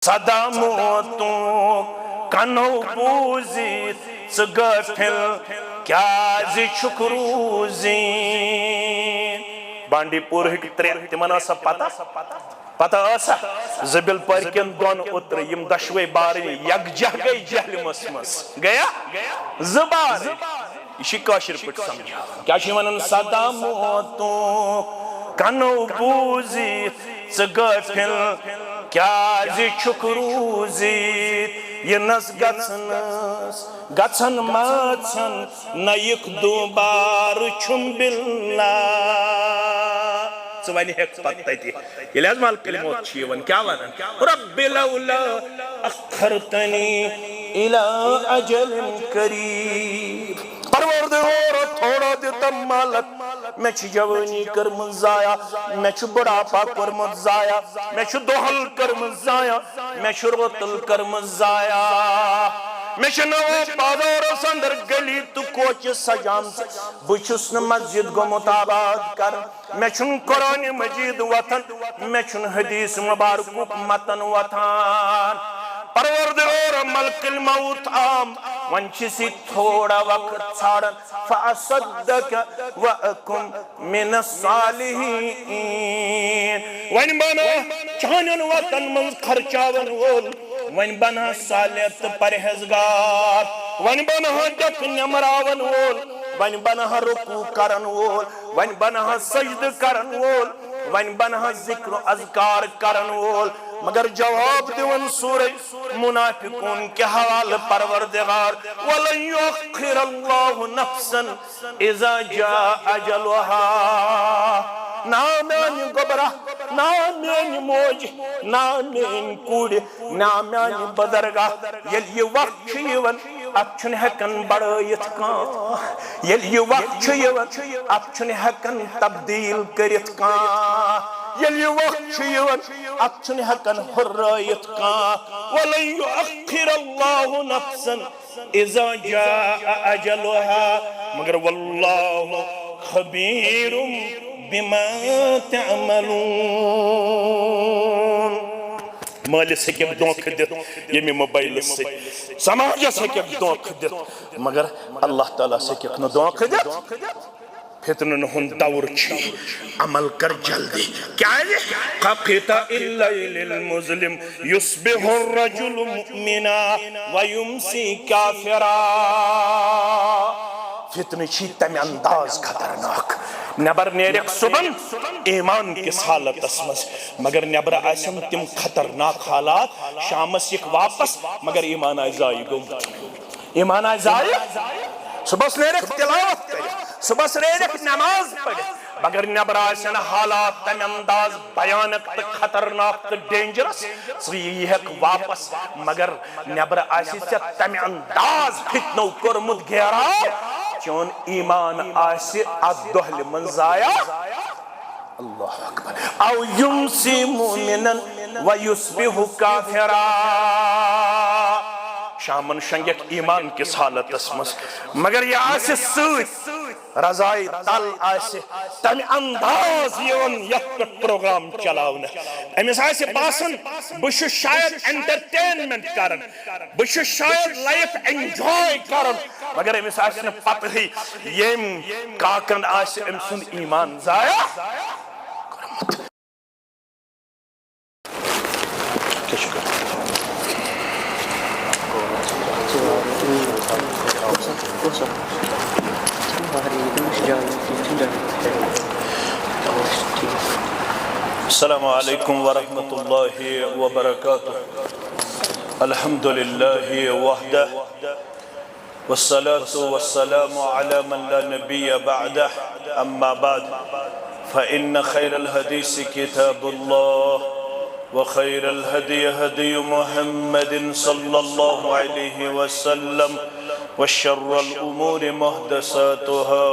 सदा मोतों कनो बूजित गफिल क्या शुक्रूजी बांडीपुर तिमन पता जबिल परकन दोन उतर यम दशवे बार यकजह गई जहलमस मस गया जबार यह समझा क्या वन सदा मोतों कनो बूजित गफिल क्या शुक्रूजित यनस गछन माछन नयक दोबार छुम्बिल्ला वन हेक ये मालकल मौत क्या वन रब्बि लौला अखरतनी इला अजलिन करीब परवरदिगार थोड़ा दिता मालक मैं जवानी कर्म जाया मैं बुढ़ापा कर्म जाया मैं दोहल कर्म जाया मैं रोतल कर्म जाया मैं नवो बाजार अंदर गली तो कोच सजाम बहुस न मस्जिद गोमुत आबाद कर मैं कुरान मजीद वथन मैं हदीस मुबारक मतन वथान परवरदिगार मलकुल मौत आम वन थोड़ा वक्त छाड़न फअसद्दक व अकुन मिन सालिहीन वन बना चानन वतन मन खर्चावन वोल वन बना सालिह तो परहेजगार वन बना डक नमरावन वोल वन बना रुकू करन वोल वन बना सजद करन वोल वन बना जिक्र अज़कार करन वोल मगर जवाब दिवन सूरह मुनाफिकून के हवाले परवरदिगार वलन युअख्खिरल्लाहु नफ्सन इज़ा जाअ अजलुहा ना मेनी गोबरा ना मेनी मोज ना मेनी कूड़ ना मेनी बदरगा ये वक्त यवन अछन हकन बढ़ायत का ये वक्त यवन अछन हकन तब्दील करित का ये वक्त यवन अछन हकन हुर्रियत का वलन युअख्खिरल्लाहु नफ्सन इज़ा जाअ अजलुहा मगर वल्लाहु खबीरुम बिमा तअमलून मालिस हेक धोख दित ये मोबाइल से समाजस हेक धोख दित मगर अल्लाह ताला से हेक न धोख दित फितनन हुंद दौर अमल कर जल्दी क्या खफिता इल्लैलिल मुज़लिम युस्बिहु रजुलु मुमिना व युमसी काफिरा फितन तम अंदाज खतरनाक नबर नेरक सुबन ईमान किस हालत मज मगर नबर आसन तिम खतरनाक हालात शामस यक वापस मगर ईमान आय जाय गो ईमान आय जाय सुबह नेरक तिलावत कर सुबह नेरक नमाज पढ़ मगर नबर आसन हालात तम अंदाज भयानक तो खतरनाक तो डेंजरस हेक वापस मगर नबर आस तम अंदाज फितनो कोरमुत घेरा चोन ईमान आसे अदहल मन जाया अल्लाह अकबर औ युमसी मुमिनन व युस्बिहु काफिरा शामन शंगक ईमान किस हालत मज मगर ये आसे सूत रजाई तल आसे तम अंदाज यवन यत प्रोग्राम चलावन अमिस आसे बासन बश शायद एंटरटेनमेंट करन बश शायद लाइफ एंजॉय करन मगर अमिस आसे न पता ही येम काकन आसे अमसुन ईमान जाया अस्सलामु अलैकुम वरहमतुल्लाहि वबरकातुह अल्हम्दुलिल्लाहि वहदह वस्सलातु वस्सलामु अला मन ला नबिय्य बअदह अम्मा बाद फइन्न खैरल हदीस किताबुल्लाह व खैरल हदी हदी मुहम्मदिन सल्लल्लाहु अलैहि वसल्लम व शर्रल उमूरि मुहदसातुहा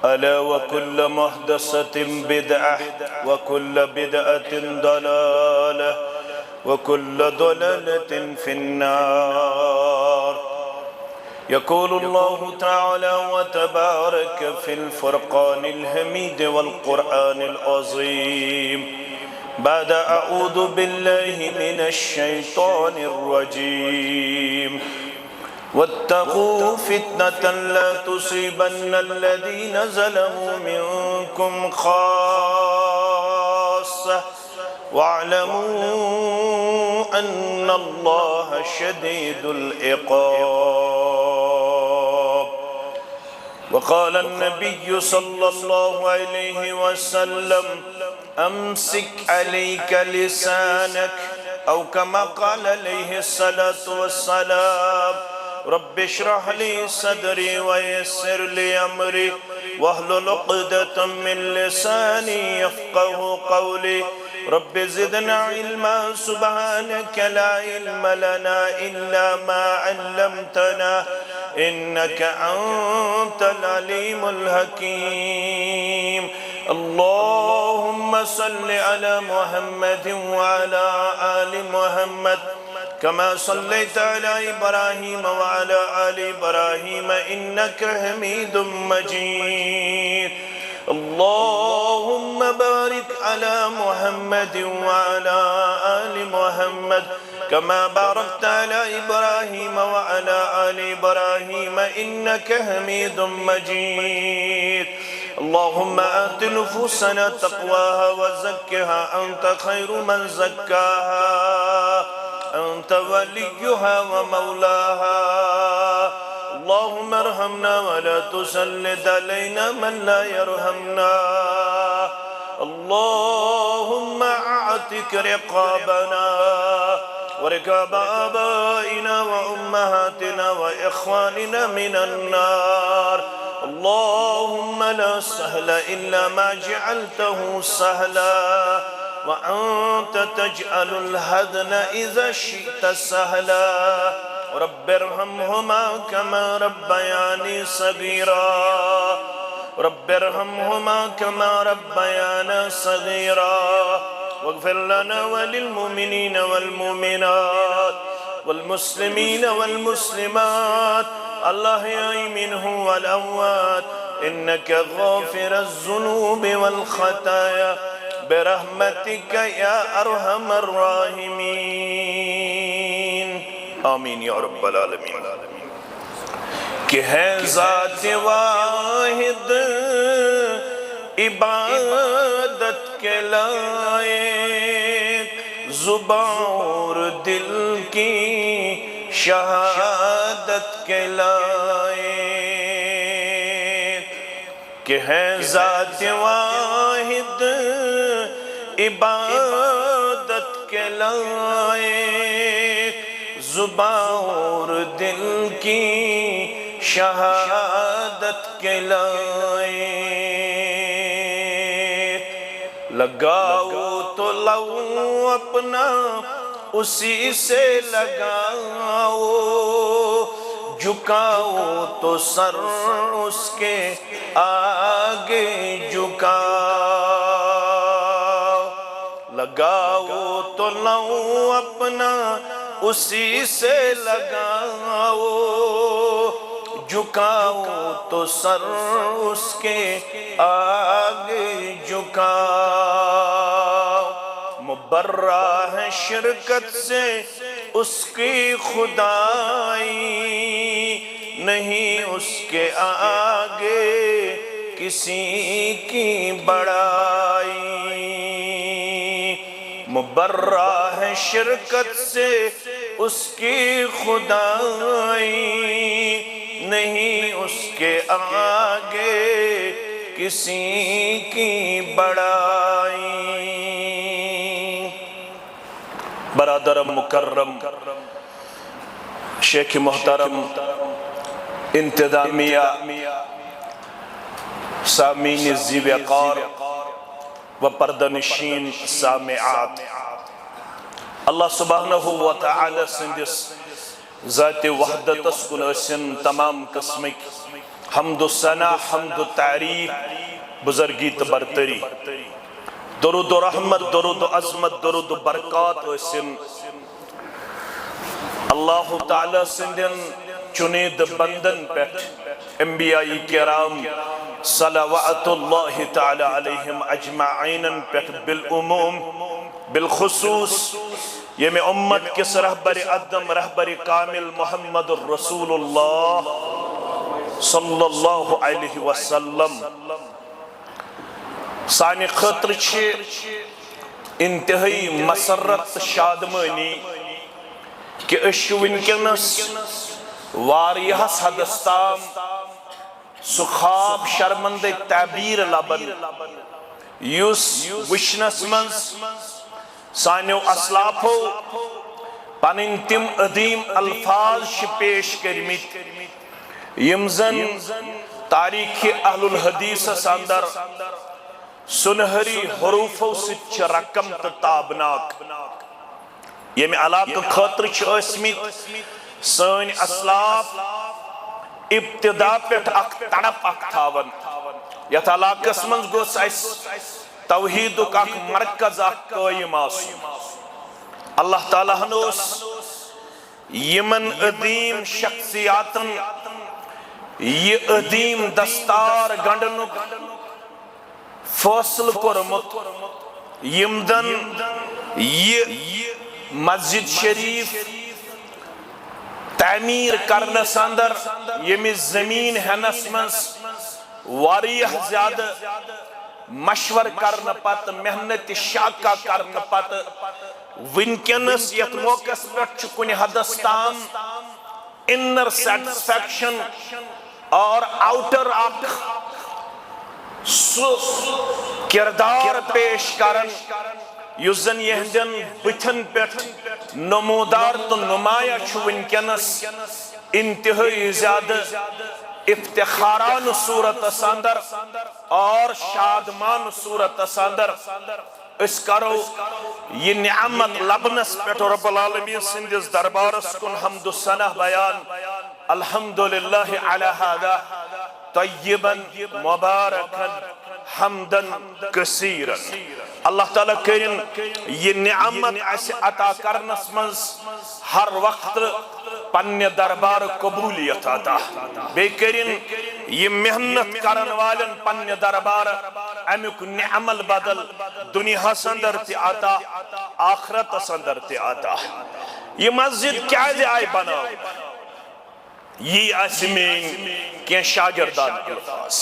अला व कुल्ल मुहदसतिन बिदअह व कुल्ल बिदअतिन दलालह व कुल्ल दलालतिन फिन्नार يقول الله تعالى وتبارك في الفرقان الحميد والقرآن العظيم بعد أعوذ بالله من الشيطان الرجيم واتقوا فتنة لا تصيبن الذين ظلموا منكم خاصة واعلموا أن الله شديد العقاب. وقال النبي صلى الله عليه وسلم أمسك عليك لسانك أو كما قال عليه الصلاة والسلام رب اشرح لي صدري ويسر لي أمري واحلل عقدة من لساني يفقه قولي رب زدنا علما سبحانك لا علم لنا إلا ما علمتنا إنك أنت العليم الحكيم. اللهم صل على محمد وعلى آل محمد كما صليت على إبراهيم وعلى آل إبراهيم إنك حميد مجيد. اللهم بارك على محمد وعلى آل محمد كما باركت على إبراهيم وعلى آل إبراهيم إنك حميد مجيد. اللهم آت نفوسنا تقواها وزكها أنت خير من زكاها أنت وليها ومولاها. اللهم ارحمنا ولا تسلط علينا من لا يرحمنا. اللهم اعتق رقابنا ورقاب آبائنا وأمهاتنا وإخواننا من النار. اللهم لا سهل إلا ما جعلته سهلا وأنت تجعل الحزن إذا شئت سهلا. رب ارحمهما كما ربياني صغيرا رب ارحمهما كما ربيانا صغيرا واغفر لنا وللمؤمنين والمؤمنات والمسلمين والمسلمات الأحياء منهم والأموات إنك غافر الذنوب والخطايا برحمتك يا أرحم الراحمين. آمين يا رب العالمين. کہ ہے ذات واحد عبادت کے لائق زبان اور دل کی شہادت کے لائق. کہ ہے ذات واحد عبادت کے لائق زبان اور دل کی شہادت کے لائق. لگاؤ تو لو اپنا اسی سے لگاؤ جھکاؤ تو سر اس کے آگے جھکاؤ. لگاؤ تو لو اپنا اسی سے لگاؤ جھکاؤ تو سر اس کے آگے جھکاؤ. مبرہ ہے شرکت سے اس کی خدائی نہیں اس کے آگے کسی کی بڑائی. مبرہ ہے شرکت سے اس کی خدائی نہیں اس کے آگے کسی کی بڑائی. برادر مکرم شیخ محترم انتظامیہ سامعین ذی وقار و پردنشین سامعات اللہ سبحانہ و تعالی سندس ذات وحدت اسکن اسن تمام قسمک حمد و ثنا حمد و تعریف بزرگی تبرتری درود و رحمت درود و عظمت درود و برکات اسن اللہ تعالی سندن چنید بندن پیٹ انبیاء کرام صلوات اللہ تعالی علیہم اجمعین پیٹ بالعموم बिलखुसूस ये उम्मत किस रहबर अदम रहबर कामिल मोहम्मद रसूलुल्लाह सल्लल्लाहु अलैहि वसल्लम सानि खतर इंतहाई मसरत शादमानी कि वनकस वारियास हदस ताम सु ख्वाब शर्मंद ताबीर लबन युस वुचनस मं सानियो असलाफो पन तिम अदीम अल्फाज पेश करमित यम जन तारीख अहलुल हदीस अंदर सुनहरी हरूफो सिच रकम तो ताबनाक यम इलाक़ खतर सन असलाफ इब्तिदा पे तड़प थावन यथ इलाक़स मं गोस तौहीदुक मरकज कायम अल्लाह ताला यमन अदीम शख्सियातन ये अदीम दस्तार गंडनुक फैसल कोरमुत यमदन ये मस्जिद शरीफ तामीर करनस अंदर यमि जमीन हनस मस वारियाह ज्यादा मशवर करने पत मेहनत शाका करने पत वनकस यथ मौकस पे कुन हदस ताम इनर सेटिस्फैक्शन और आउटर किरदार पेश करन युस जन यहदन बुथन पे नमोदार तो नुमाया वनकस इंतहाई ज्यादा इफ्तिखारान सूरत अंदर और शादमान सूरत अंदर इस करो ये नियामत लबनस पे रब्बुल आलमीन सिंदिस दरबारस कुन हम्दु सना बयान अल्हम्दुलिल्लाह अला हादा तय्यबन मुबारकन हमदन कसीरन अल्लाह ताला करिन ये नियामत अस अता करनस मंज हर वक्त पन्ने दरबार कबूलियत अता बे करिन ये मेहनत करन वालन पन्ने दरबार अमुक निअमल बदल दुनिया अंदर ते अता आखिरत अंदर ते अता ये मस्जिद क्या आय बनाओ ये आसमें के शागिर्दान अल्फाज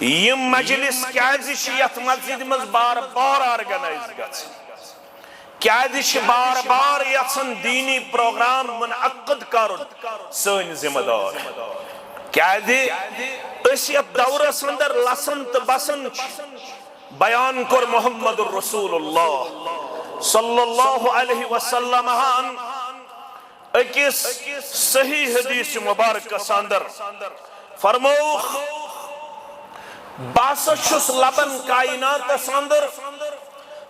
ये मजलिस क्या मस्जिद मज बार बार ऑर्गेनाइज क्या बार बार यन दीनी प्रोग्राम मुनअक्कद करुन सन जिम्मेदार क्या दौरस अंदर लसन तो बसन बयान कर मोहम्मद रसूलुल्लाह सल्लल्लाहु अलैहि वसल्लम अकिस सही हदीस मुबारक अंदर फरमौख बास लबन कायनात अंदर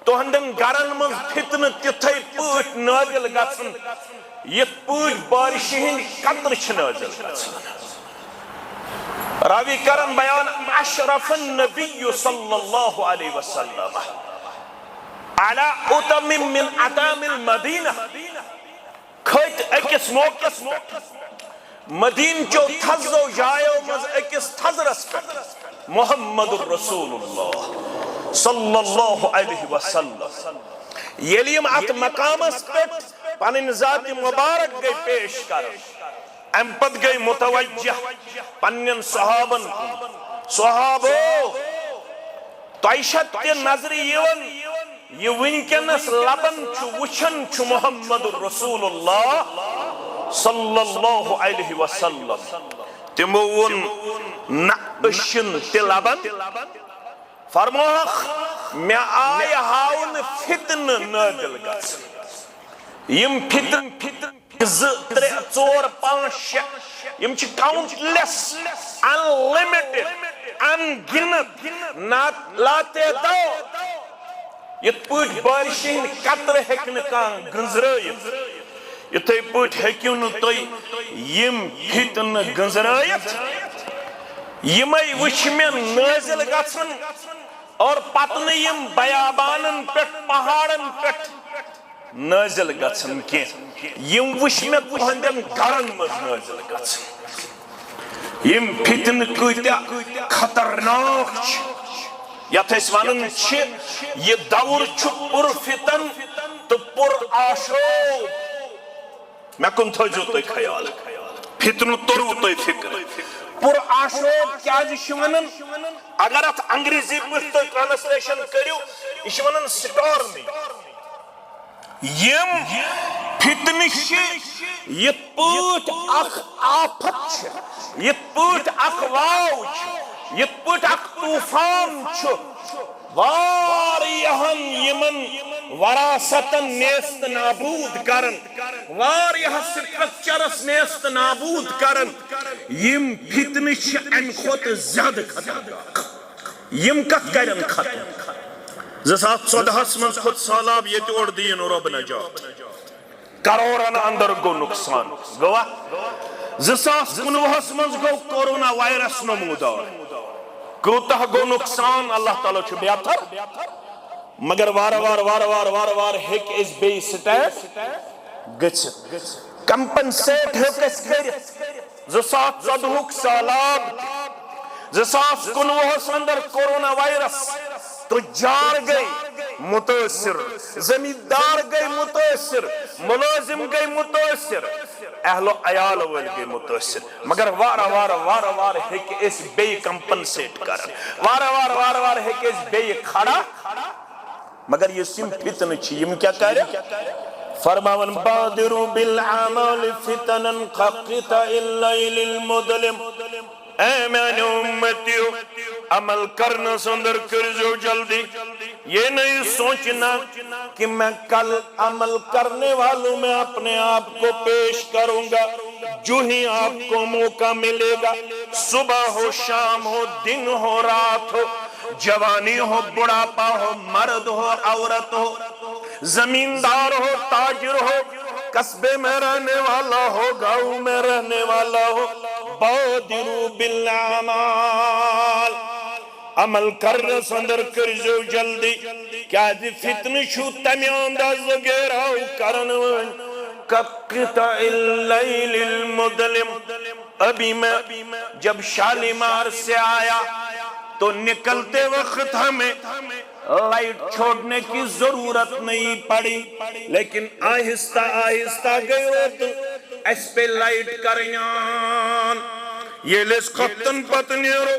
तुहंदन गरन मं फितन तिथे पट नाजिल गसन यथ पट बारिश हिंद कतर नाजिल गसन रावी करन बयान अशरफुन नबी सल्लल्लाहु अलैहि वसल्लम अला उतमिम मिन अतामिल मदीना खत अकिस मौकस मदीन चो थजो जायो मज अकिस थजरस पे मोहम्मद रसूलुल्लाह सल्लल्लाहु अलैहि वसल्लम येलियम अत मकामस पे पन जात मुबारक गई पेश कर अम पत गई मुतवज्जह पन्नन सहाबन सहाबो तैशत के नजर यवन ये वनकस लबन वुचन मोहम्मद रसूलुल्लाह सल्लल्लाहु अलैहि वसल्लम तिमो वोन न लबन फरमाख मे आय हावन फितन नाजिल गसन यम फितन ज 3 4 5 6 यम काउंटलेस अनलिमिटेड अनगिनत नात लाते दो यथ पट बारिश कतर हेकन कान गंजरायत इथे पट हेक्यू न तुय यम फितन गंजरायत यमय वुच मे नाजिल गसन और पतन यम बयाबानन पे पहाड़न पे नाजिल गसन के यम वुच मे तुहंदन गरन मज नाजिल गसन यम फितन कत्या खतरनाक यथ वन ये दौर पुर फितन तो पुर आशोब मे कुन थो तुम ख्याल फितन तोरु तुम फिक्र पुर आशोब क्या वन अगर अत अंग्रेजी पे ट्रांसलेशन करू यह वन स्टॉर्मी यम फितन यथ पट आफत यथ पट वाव यथ पट तूफान वारियहन यमन वरासतन नेस्त नाबूद करन वारियह स्ट्रक्चरस नेस्त नाबूद करन यम फितन अम खोत ज्यादा खतरनाक यम कत करन खत्म 2014 मज खुद सैलाब ये ओर दीन रब नजात करोड़न अंदर गो नुकसान गवा 2019 मज गो कोरोना वायरस नमूदार कूतः गो नुकसान अल्लाह ताला छु बेहतर मगर वार वार हेक इस बे स्टेट गछ कंपनसेट हेकस कर 2014 सैलाब 2019 अंदर कोरोना वायरस तो जार गई मुतासिर जमींदार गई मुतासिर मुलाजिम गई मुतासिर अहलो अयाल वल गई मुतासिर मगर वार हेक इस बे कंपनसेट कर वार हेक इस बे खड़ा मगर ये सिम फितन छी यम क्या करे फरमावन बादिरु बिल अमाल फितनन क़क़िता इल्लैलिल मुदलिम ऐ मैंने उम्मतियों अमल करना संदर कर जो जल्दी ये नहीं सोचना कि मैं कल अमल करने वालों में अपने आप को पेश करूंगा जो ही आपको मौका मिलेगा सुबह हो शाम हो दिन हो रात हो जवानी हो बुढ़ापा हो मर्द हो औरत हो जमींदार हो ताजिर हो कस्बे में रहने वाला हो गांव में रहने वाला हो बादिरु बिल अमाल अमल कर संदर कर जो जल्दी क्या फितन छु तमे अंदाज गेराव करन क़क़िता इल्लैलिल मुदलिम अभी मैं जब शालीमार से आया तो निकलते वक्त हमें लाइट छोड़ने की जरूरत नहीं पड़ी लेकिन आहिस्ता आहिस्ता गयो तो इस पे लाइट करयान ये लेस खतन पतनेरो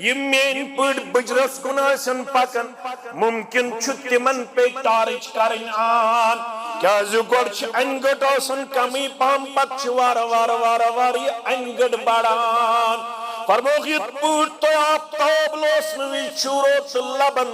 ये मेन पड़ बजरस कुनासन पकन मुमकिन छु तिमन पे टार्च करयान क्या जुगड़ छ अनगट आसन कमी पाम पक्ष वार ये अनगट बड़ान फरमोखित पूट तो आप ताबलोस में चूरोत लबन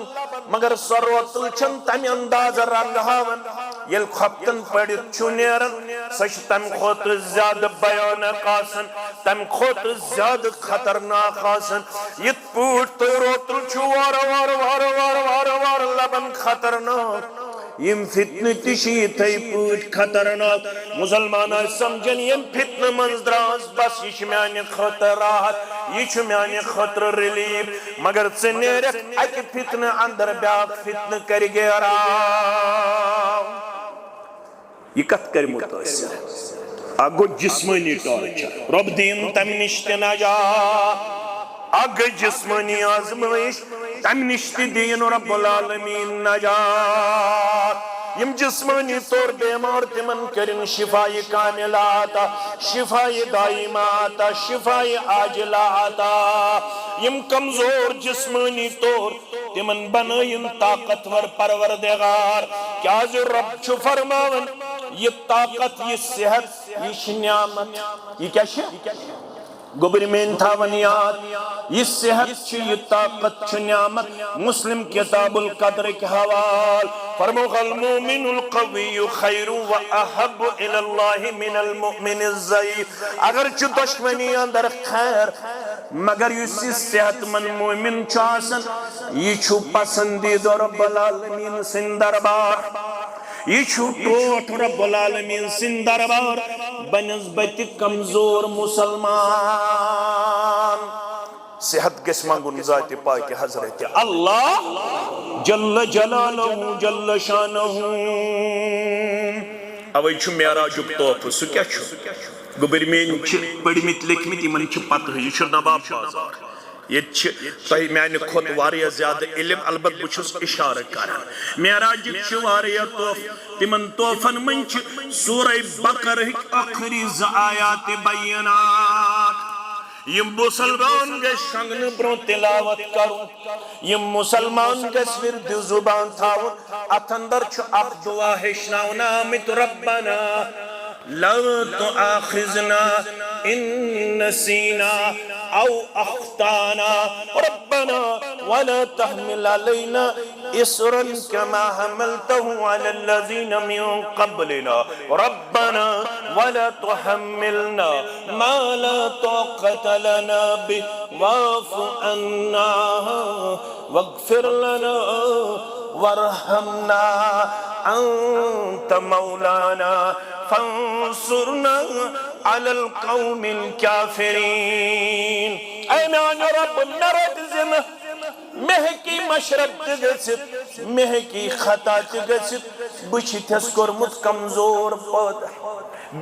मगर सरोतल छन तम अंदाज रंगहावन येल खपतन पड़ित चुनेरन सच तम खोत ज्यादा भयानक आसन तम खोत ज्यादा खतरनाक आसन यत पूट तो रोतल छु वार लबन खतरनाक यम फितन तिशी थई पूट खतरनाक मुसलमान समझन यम फितन मंजरास बस यह म्यान खतर राहत यह म्यान खतर रिलीफ मगर से नेरक अक फितन अंदर ब्याक फितन कर गेरा यह कत कर मुतासिर अगो जिस्मानी टॉर्चर रब दीन तम निश्त नजा अग जिस्मानी आजमाइश तम निश्त दीन रब्बुल आलमीन नजात यम जिस्मानी तौर बेमार तिमन करिन शिफाई कामिला आता शिफाई दाइमा आता शिफाई आजिला आता यम कमजोर जिस्मानी तौर तिमन बनाइन ताकतवर परवरदिगार क्या जो रब छु फरमावन ये ताकत ये सेहत ये नियामत ये क्या है गोबर में था वनियाद ये सेहत ये ताकत नियामत मुस्लिम किताबुल कद्र के हवाल फरमाल मोमिनुल कविय्यु खैरु व अहब्बु इलल्लाहि मिनल मुमिनिज़ ज़ईफ़ अगर छु दुश्मनी अंदर खैर मगर युस सेहतमंद मोमिन छु आसन ये छु पसंदीदा रब्बुल आलमीन सिन दरबार ये टोट रब्बुल आलमीन सिन दरबार बनस्बत कमजोर मुसलमान सेहत गस मंगुन जात पाक हजरत अल्लाह जल्ल जलालहु जल्ल शानहु अवै छु मेराजुक तोहफ सु क्या गोबर में पढ़मित लिखमित यमन छु पत यह नवाब बाजार ये तह मैंने खुद वारिया ज्यादा इल्म अलबत बुछुस इशारा करान मेराज वारिया तोहफ तिमन तोहफन मन सूरह बकर आखिरी आयात बय्यनात यम मुसलमान गए शंगन ब्रो तिलावत करूं यम मुसलमान गए विरद जुबान थावन अथ अंदर अख दुआ हेचनावन आमित रब्बना ला तुआखिजना इन नसीना औ अख्ताना रब्बना वला तहमिल अलैना इसरन कमा हमलतहु अला लज़ीना मिन क़ब्लिना रब्बना वला तुहम्मिलना मा ला ताक़त लना बिहि वाफ़ु अन्ना वग़्फ़िर लना वरहमना अंत मौलाना फंसुरना अलल कौमिल काफिरीन। ऐ मेरे रब मेरद जिन महकी मशरब गसित महकी खता गसित बस कोर्मुत कमजोर पैदा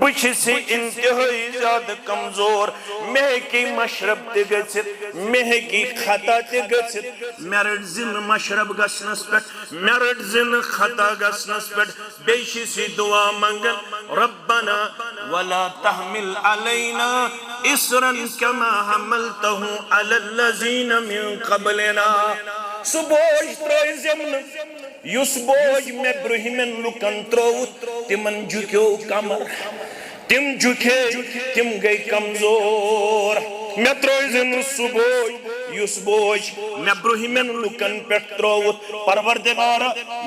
बस इंतहाई ज्यादा कमजोर महकी मशरब गसित महकी खता गसित मेरड जिन मशरब गसनस पे मेरड जिन खता गसनस पे बेशिस दुआ मंगन रब्बना वला तहमिल अलैना इसरन कमा हमलतहु अलल लज़ीना मिन क़ब्लिना सु बोझ त्रोय ज़िम्न युस बोझ मे ब्रुहिमन लुकन त्रोवुत तिमन झुक्यो कमर तिम झुके तिम गई कमजोर मे त्रोय ज़िम्न सु बोझ युस बोझ मे ब्रुहिमन लुकन पे त्रोवुत परवरदिगार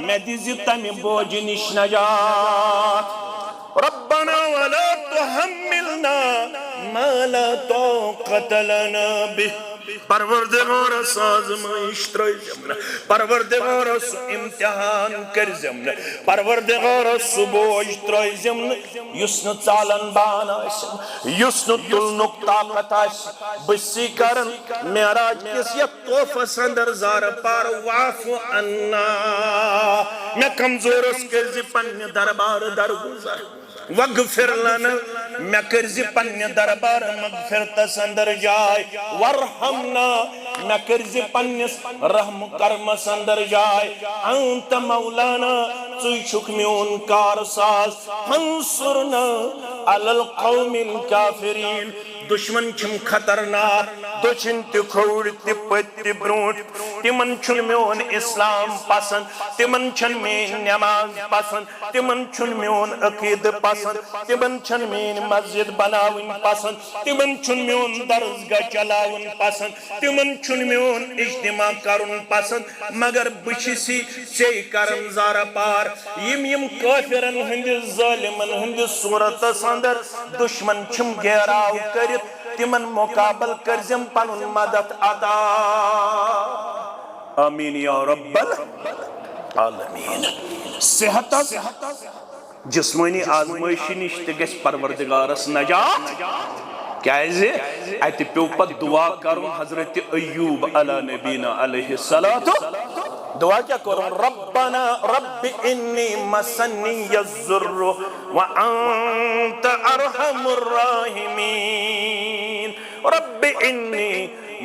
मे दिज तमे बोझ निश नजात रब्बना वला तुहम्मिलना मा ला ताक़त लना बिहि परवरदिगार आज़माइश त्रयिज़मन परवरदिगार इम्तिहान करिज़मन परवरदिगार बोझ त्रयिज़मन युस न चालन बान आसि युस न तुलनुक ताकत आसि बसी करन मेराज किस यथ तोहफस अंदर ज़ार पार वाफ़ु अन्ना मे कमजोरस कर्ज़ि पन्ने दरबार दरगुज़र वग़्फ़िर लना मे कर्ज़ि पन्ने दरबार मग़फ़िरतस अंदर जाय वरहमना मे कर्ज़ि पन्निस रहम करमस अंदर जाय अंत मौलाना चुई छुक म्योन कारसाज फंसुरना अलल कौमिल काफिरीन दुश्मन छम खतरनाक दुश्मन ते खोड़ ते पत ते ब्रोट तिमन छुन म्योन इस्लाम पसंद तिमन छन में नमाज पसंद तिमन छुन म्योन अकीद पसंद तिमन छन में मस्जिद बनावन पसंद तिमन छुन म्योन दरसगाह चलावन पसंद तिमन छुन म्योन इज्तिमा करन पसंद मगर बशिसी से करन ज़ारा पार यम काफिरन हंदि जालिमन हंदि सूरत अंदर दुश्मन छम घेराव कर तिमन मुकाबल करजम पनुन मदद अता आमीन या रब्बल आलमीन। सेहत जिस्मानी आजमाइश निश गस परवरदिगारस नजात क्याजे अत पे पत दुआ करुन हजरत अय्यूब अला नबीना अलैहि सलातु दुआ क्या करो रब्बना रब्बि इन्नी मसन्नी यज़्ज़ुर्रु व अंत अरहमुर राहिमीन रब्बि इन्नी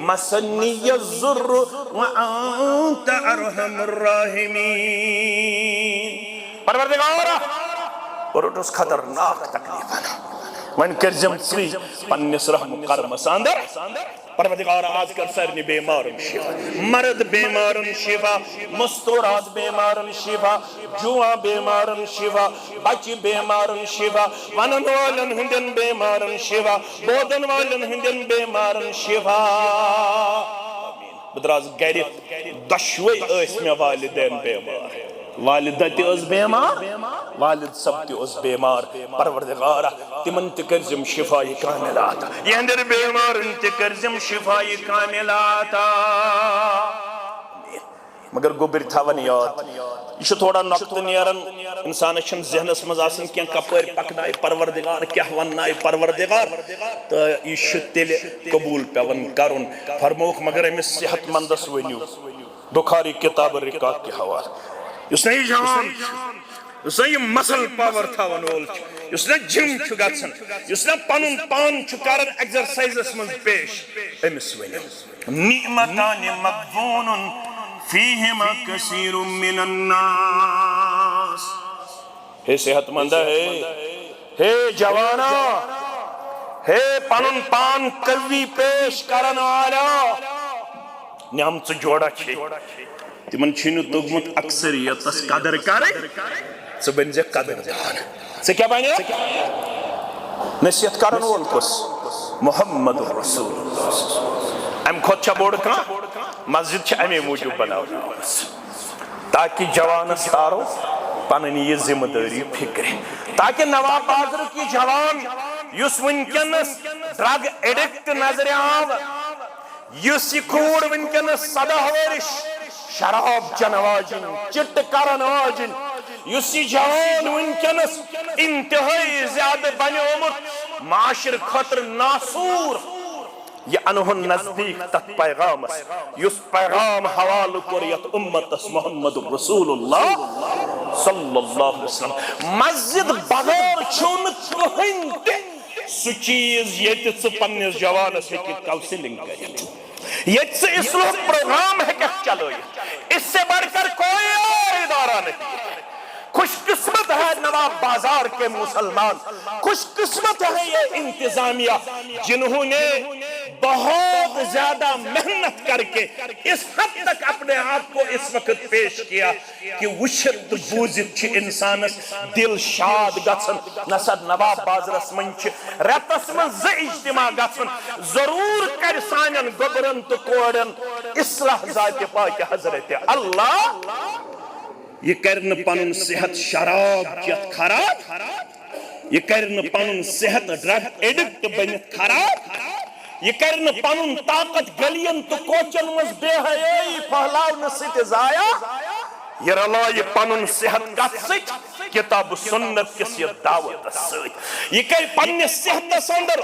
मसन्नी यज़्ज़ुर्रु व अंत अरहमुर राहिमीन। परवरदिगार और उस खतरनाक तकलीफ वन करजम श्री पन्निस रहम करमस अंदर परवरदिगार आज कर सरनी बेमारन शिफा मर्द बेमारन शिफा मस्तूरात बेमारन शिफा जुआ बेमारन शिफा बच्ची बेमारन शिफा वनन वालन हुंदन बेमारन शिफा बोदन वालन हुंदन बेमारन शिफा बदराज गैर दशवे ऐस में वालिदैन बेमार वालिदा ते बेमार वालिद सब ते बेमार परवरदिगार तिमन ते करजम शिफाई कामिलाता यंदर बेमारन ते करजम शिफाई कामिलाता मगर गोबर थावन याद यह थोड़ा नक्त नेरन इंसान जहनस मज क्या कपर पकनाय परवरदिगार क्या वनाय परवरदिगार तो यह तेल कबूल पेवन करुन फरमोख मगर अमिस सेहतमंदस वनियो बुखारी किताब रिकात के हवाले उसने जान उसने मसल पावर थावन वोल उसने जिम गसन उसने पनुन पान करन एक्सरसाइजस मज पेश अमिस वनियो निअमतान मग़बूनुन फीहिमा कसीरुम मिनन्नास। हे सेहतमंद हे जवाना, हे पनुन पान कवी पेश करन वाला न्यामत जोड़ा छे तिमन छिनु तोगमुत अक्सरियत कदर करे स बनजे कदरदान। से क्या बने नसीहत करन वोल कुस मोहम्मद रसूलुल्लाह। अम खोचा बोड़ का मस्जिद छे अमे मूजूब बनाव ताकि जवानस तारो पन ये जिम्मेदारी फिक्र, ताकि नवाब बाजर की जवान युस वनकनस ड्रग एडिक्ट नजर आव, युस कूड़ वनकनस 17 वर्ष शराब चनवाजिन चिट करन वाजिन, युस जवान वनकनस इंतहाई ज्यादा बनोमुत माशर खतर नासूर, ये अनहुन नजदीक तक पैगामस युस पैगाम हवाल कर यत उम्मतस मोहम्मद रसूलुल्लाह सल्लल्लाहु अलैहि वसल्लम। मस्जिद बगैर छुन कहीं सु चीज ये पन्निस जवानस हेकि काउंसलिंग करित, ये इस्लाह प्रोग्राम है चलो, इससे बढ़कर कोई और इदारा नहीं। खुशकिस्मत है नवाब बाजार के मुसलमान, खुशकिस्मत है ये इंतजामिया जिन्होंने बहुत ज्यादा मेहनत करके इस हद तक अपने आप को इस वक्त पेश किया कि वुशत बूजित इंसानस दिल शाद गसन नसर नवाब बाजरस मन रेतस मन 2 इज्तिमा गसन जरूर कर सानन गोबरन तो कोड़न इस्लाह जाते पाक हजरत अल्लाह ये करन पनुन सेहत शराब चत खराब, ये करन पनुन सेहत ड्रग एडिक्ट बनित खराब, ये करन पनुन ताकत गलियन तो कोचन मज बेहयाई फहलावन सत जाया, ये रला ये पनुन सेहत कत सत किताब सुन्नत किस ये दावत सत, ये कर पन्ने सेहत अंदर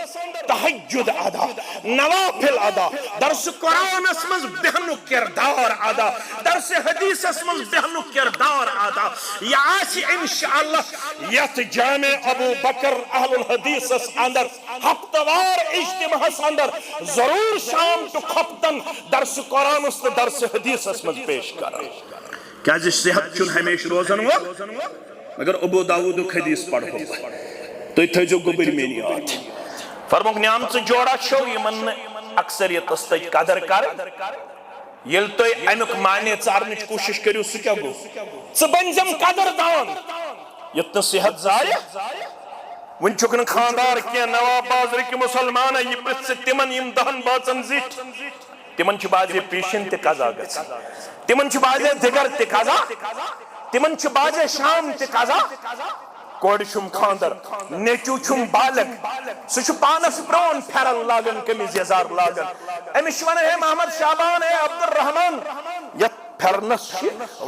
तहज्जुद अदा, नवाफिल अदा, दर्स कुरानस मज बेहनु किरदार अदा, दर्स हदीसस मज बेहनु किरदार अदा, या आसी इंशाअल्लाह यत जामे अबू बकर अहलुल हदीसस अंदर हफ्तावार इज्तिमास अंदर जरूर शाम तो खपतन दर्स कुरानस तो दर्स हदीसस मज पेश कर। क्या जिस सेहत चुन हमेशा रोजन वो अगर अबू दाऊद हदीस पढ़ो तो थो गुबर में याद फरमुक न्यामत जोड़ा छो यमन अक्सरियत कदर कर ये तो अमुक माने चारन कोशिश करो सह क्या गो स बनजम कदरदान युत सेहत जाय वन चुक खानदार क्या नवाब बाजर के मुसलमान यह पृथ तिमन यम 10 बाचन जिट तिमन बाजे पेशन त कजा ग तिमन बाजे दिगर त कजा तिमन बाजे शाम त कजा कोड़ छुम खानदर नेचू छुम बालक सह पानस प्रोन फेरन लागन कमीज यजार लागन अमिश वन है मोहम्मद शाबान है अब्दुल रहमान यत फेरनस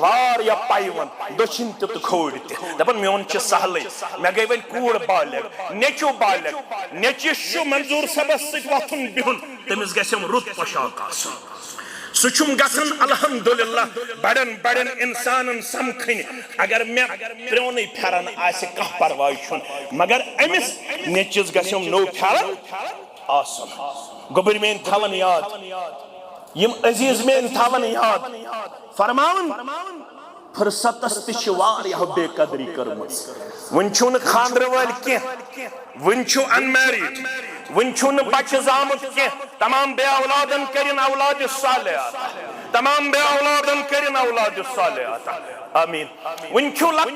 वार या पाइवन दोचिन त खोड़ त दपन मोन छ सहले मे गई वन कूड़ बालक नेचू बालक नेचि छु मंजूर सबस सत वथुन बिहुन तमिस गसम रुत पोशाक आसन सुचुम गसन अल्हम्दुलिल्लाह बड़न बड़न इंसानन समखन अगर मैं प्रोन फेरन आसे कह परवाह छुन मगर अमिस नेचिस गसम नो फेरन आसन गोबर में थवन याद यम अजीज में थवन याद फरमावन फुर्सतस तिवार बेकदरी करमस वन छुन खानदर वाल के वन छु अनमैरिड वन छुन बच्चे जामुत के तमाम बे औलादन करिन औलाद सालिहात तमाम बे औलादन करिन औलाद सालिहात आमीन वन छु लक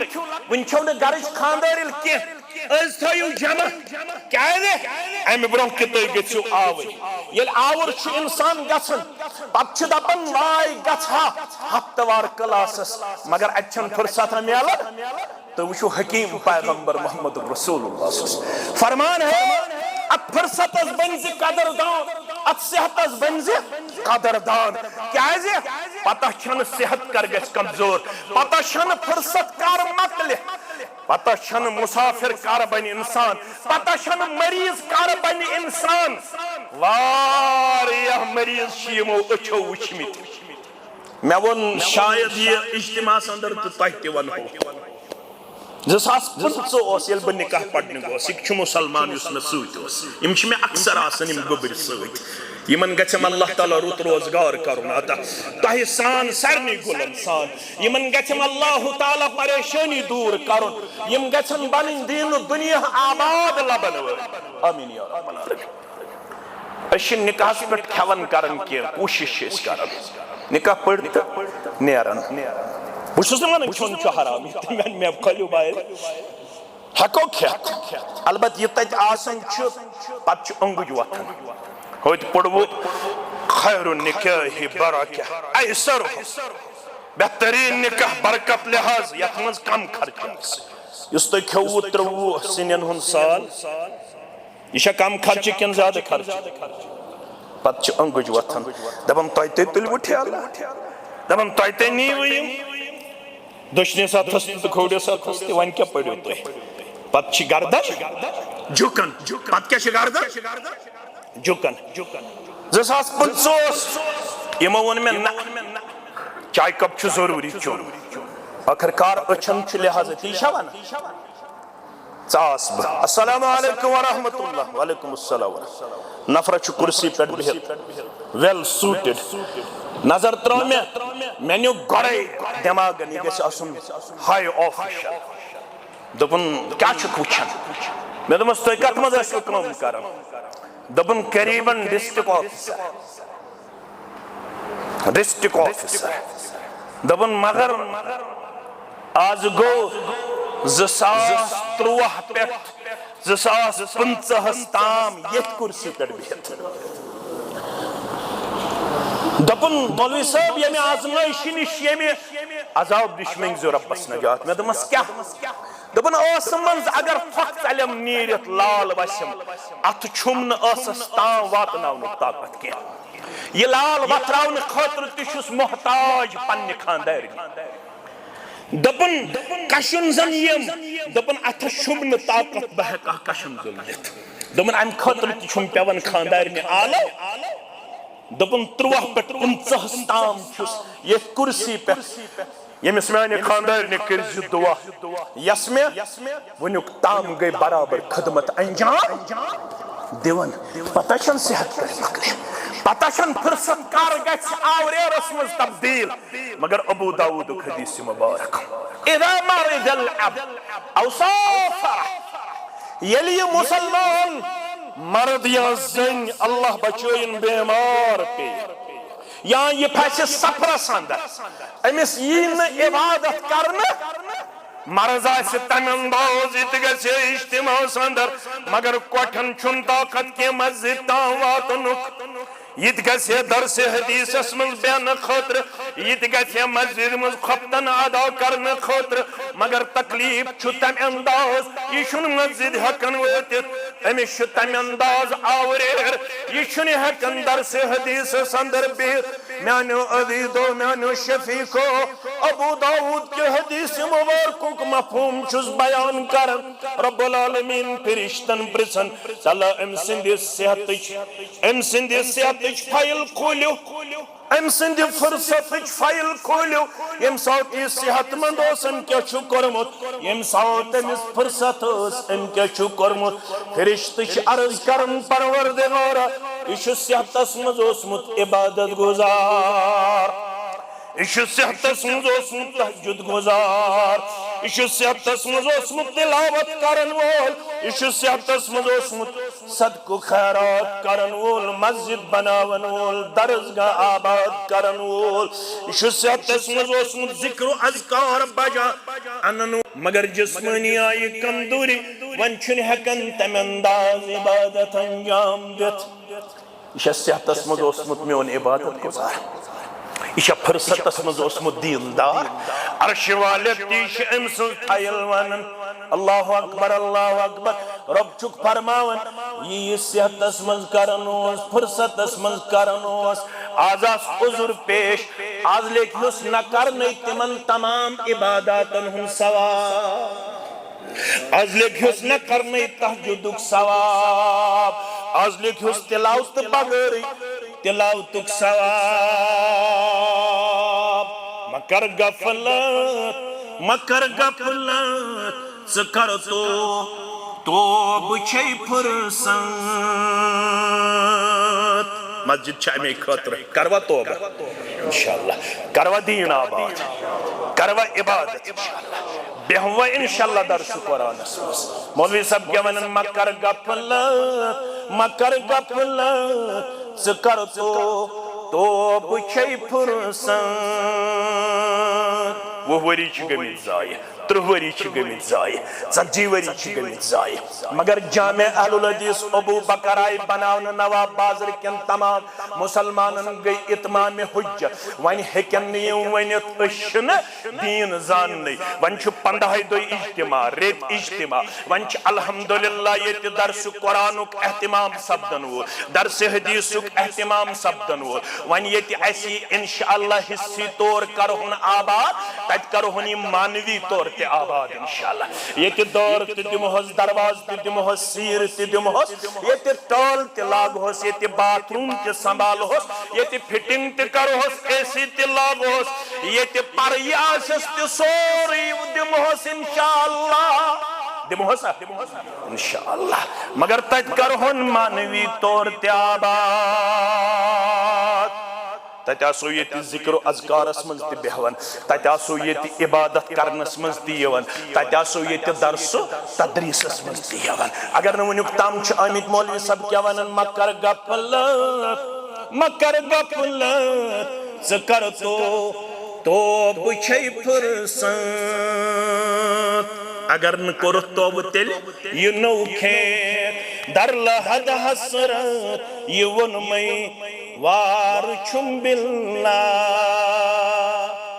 वन छु न गरज खानदारिल के अज थयु जमा क्या है अम ब्रोह के तो गछु आवर ये आवर छु इंसान गसन पत छु दपन वाय गछा हफ्तावार क्लासस मगर अच्छन फुर्सत मिल तो वो हकीम पैगंबर मोहम्मद रसूलुल्लाह फरमान है अत फुर्सत बनज कदरदान अत सेहत बनज कदरदान क्या पता छन सेहत कर गस कमजोर पता छन फुर्सत कर मकल पता छन मुसाफिर कर बन इंसान पता छन मरीज कर बन इंसान वारिया मरीज यमो अछो वुचमित मे वन शायद ये इज्तिमास अंदर तो तह वन 2015 ये निकाह पढ़ने गो मुसलमान मे सत मे अक्सर आसान गोबर सत यमन गछम अल्लाह ताला रुत रोजगार करुन अता तहि सान सरनी गुलन सान यमन गछम अल्लाह ताला परेशानी दूर करुन यम गछम बन दीन दुनिया आबाद लबन आमीन या रब्बल आलमीन अश निकाह पे खेवन करन के कोशिश करन निकाह पढ़ नेरन बुझुस वन चुन छु हराम मे खलु बाय हको खेत अलबत ये तत आसन छु पत छु अंगुज वथन होत पड़वो खैरुन निकाह बरका ऐसर बेहतरीन निकाह बरकत लिहाज यथ मज कम खर्च युस तो खेवु त्रवु सिनन हुन साल यह कम खर्च किन ज्यादा खर्च पत छु अंगुज वथन दबम तय तुल ठेला दबम तय नीव यम दशने साथ तो खोड़े साथ वन क्या पड़ो तुम पत गर्दन झुकन पत क्या गर्दन झुकन 2025 यमो वन मे ना चाय कप छु जरूरी चुन आखिरकार अछन लिहाज ती वन चास अस्सलामु अलैकुम व रहमतुल्लाह व अलैकुम अस्सलाम नफर छु कुर्सी पे बिहित वेल सूटेड नजर त्रो मे न्यू गड़े दिमाग नी गस आसुन हाई ऑफिशियल दपन क्या छु वुचन मे दमस तय कत मज आसो काम करन दपन करीबन डिस्ट्रिक्ट ऑफिसर दपन मगर आज गो 2013 पे 2025 ताम ये कुर्सी पे बिहित दपन मौलवी साहब ये आजमाइश निश ये अजाब निश मंगो रब्बस नजात मे दमस क्या दपन मन अगर फक चलम नीरत लाल वसम अत छुम ताम वातन ताकत क्या ये लाल वत्रावन खतर तुस मोहताज पन्ने खानदार दपन कशुन जन यम दपन अथ शुम ताकत बह कशुन जुलित दपन अम खतर तुम पेवन खानदार आलो दपन 13 पे 25 ताम ये कुर्सी पे यमिस माने खानदार ने कर दुआ यसमे वनुक ताम गई बराबर खदमत अंजाम दिवन पताशन सेहत कर पताशन फुर्सत कार गछ आवरेरस मज तब्दील मगर अबू दाऊद हदीस मुबारक इदा मरिदल अब्द औ साफर यली मुसलमान मर्द या जन अल्लाह बचोइन बीमार पे या ये फैसे सफरस अंदर अमिस यीन इबादत करने मरजा से तमंदाज इत गसे इज्तिमा अंदर मगर कोठन छुन ताकत के मस्जिद ताम वातनुक यत गसे दरस हदीस मन बयान खतर यत गसे मस्जिद मज खपतन अदा करने खतर मगर तकलीफ छु तम अंदाज ये छुन मस्जिद हकन वतित अमिस छु तम अंदाज आवरेर ये छुन हकन दरस हदीस अंदर बिहित म्यानो अजीजो म्यानो शफीको अबू दाऊद के हदीस मुबारक मफहूम छुस बयान करन रब्बुल आलमीन फरिश्तन प्रसन तला अम सिंध सेहत फाइल खोलियो अम सिंध फुर्सत फाइल खोलियो यम साथ ये सेहतमंद ओसन क्या छु करमुत यम साथ अमिस फुर्सत ओस अम क्या छु करमुत फरिश्त अर्ज करन परवरदिगार इश सेहतस मज ओसमुत इबादत गुजार इश सेहतस मज ओसमुत तहज्जुद गुजार इश सेहतस मज ओसमुत तिलावत करन वोल इश सेहतस मज ओसमुत सदको खैरात करन वोल मस्जिद बनावन वोल दरसगाह आबाद करन वोल इश सेहतस मज ओसमुत जिक्र अज़कार बजा अनन मगर जिस्मानी आई कमजोरी वन छुन हकन तम अंदाज इबादत अंजाम दित इश सेहतस मज ओसमुत मेन इबादत गुजार यह फुर्सतस मज ओसमुत दीनदार अर्श वाले तीश अम सुल वन अल्लाह अकबर रब चुक फरमावन ये सेहतस मज करन फुर्सतस मज करन आज उजुर पेश आज लेखियोस न करने तिमन तमाम इबादतन हुन सवाब आज लेखियोस न करने तहज्जुदुक सवाब आज लेखियोस तिलावत बगैर तिलावतुक सवाब मकर गफलत कर तो बुछे फुर्सत मस्जिद छ अमे खतर करवा तौबा इंशाअल्लाह करवा दीन आबाद करवा इबादत इंशाअल्लाह बेहवा इंशाअल्लाह दर्स कुरान मौलवी साहब क्या वनन मकर गफल ज कर तो बुछै फुरसत 20 वरी छ गमित जाय 30 वरी छ गमित जाय 40 वरी छ गमित जाय मगर जामे अहलुल हदीस अबू बकर आई बनावन नवाब बाजार केन तमाम मुसलमानन गई इतमाम हुज्जत वन हेकन नि वनित अशन दीन जानने वन छ 15 दो इज्तिमा रेत इज्तिमा वन छ अल्हम्दुलिल्लाह ये दर्स कुरानुक एहतिमाम सब्दन वो दर्स हदीसुक एहतिमाम सब्दन वो वन ये ऐसी इंशाअल्लाह हिस्सी तौर करहुन आबाद तत करहुन मानवी तौर ते आबाद इंशाअल्लाह ये दौर ते दिमोहस दरवाज ते दिमोहस सीर ते दिमोहस ये टॉल ते लागोहस ये बाथरूम ते संभालोहस ये फिटिंग ते करोहस एसी ते लागोहस ये परयासस ते सोरी दिमोहस इंशाअल्लाह दिमोहस इंशाअल्लाह मगर तत करहुन मानवी तौर ते आबाद तत्यासो ये जिक्र अज़कारस मज ते बेहवन तत्यासो ये इबादत करनस मज ते यवन तत्यासो ये दर्स तदरीसस मज ते यवन अगर न वनुक ताम छ आमिद मौलवी सब क्या वनन मकर गफल ज कर तो बुछै फुरसत अगर न कोर तौब तेल ये नौ खेत दर लहद हसरत ये वन मई वार छुम बिल्ला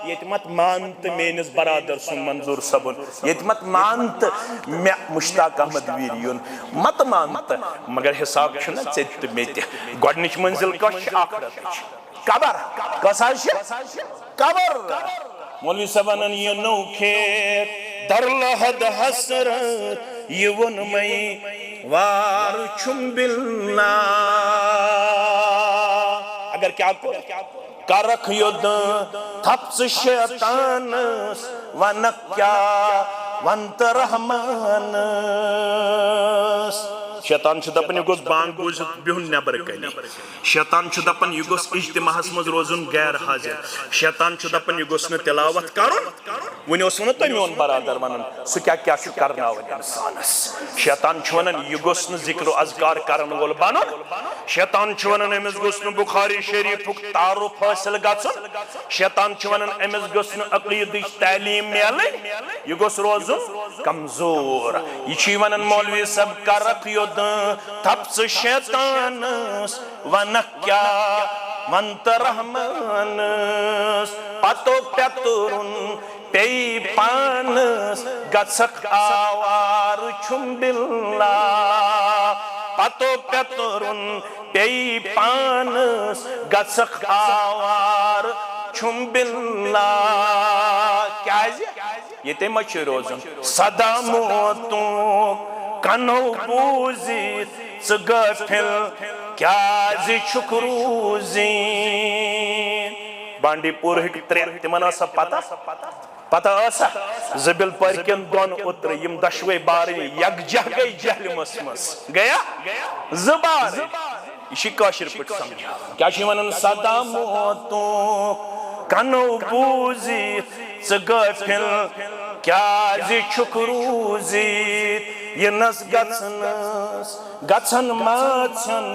ये मत मानत मेनिस बरादर सुन मंजूर सबन ये मत मानत मे मुश्ताक अहमद वीरियुन मत मानत मगर हिसाब छुना चेत मेत गोडनिच मंजिल कश आखरत कबर कसाश कबर मौलवी सबन ये नौ खेत दर लहद हसरत ये वन मई वार छुम बिल्ला अगर क्या करख युद्ध थप्स शैतान वन क्या वंत रहमान शैतान दपन यह बांग बोज बिहुन नबर कनी शैतान दपन यह इज्तिमाहस मज रोजुन गैर हाजिर शैतान दपन यह तिलावत कर वन वो तुम मोन बरादर वन सह क्या करना इंसानस शैतान वन यह जिक्र अज़कार करन वोल बन शैतान वन अमिस गोस बुखारी शरीफुक तारुफ हासिल गन शैतान वन अमिस गोस अकीदच तालीम मिल यह गोस रोजुन कमजोर यह वन मौलवी सब करक युद्ध थप्स शैतान वन क्या वंत रहमान पतो पेतुरुन पे पानस गसक आवार छुम बिल्ला पतो पेतुरुन पे पानस गसक आवार छुम बिल्ला क्या ये ते मच रोजन सदा मोतू कनो बूजित गफिल क्या शुक्रूजी बांडीपुर तिमन पता जबिल परकन दोन उतर यम दशवे बार यकजा गई जहलमस मस गया जबार यह पे समझा क्या वन सदा मोतू कनो बूजित गफिल क्या शुक्रूजी यनस गछन माछन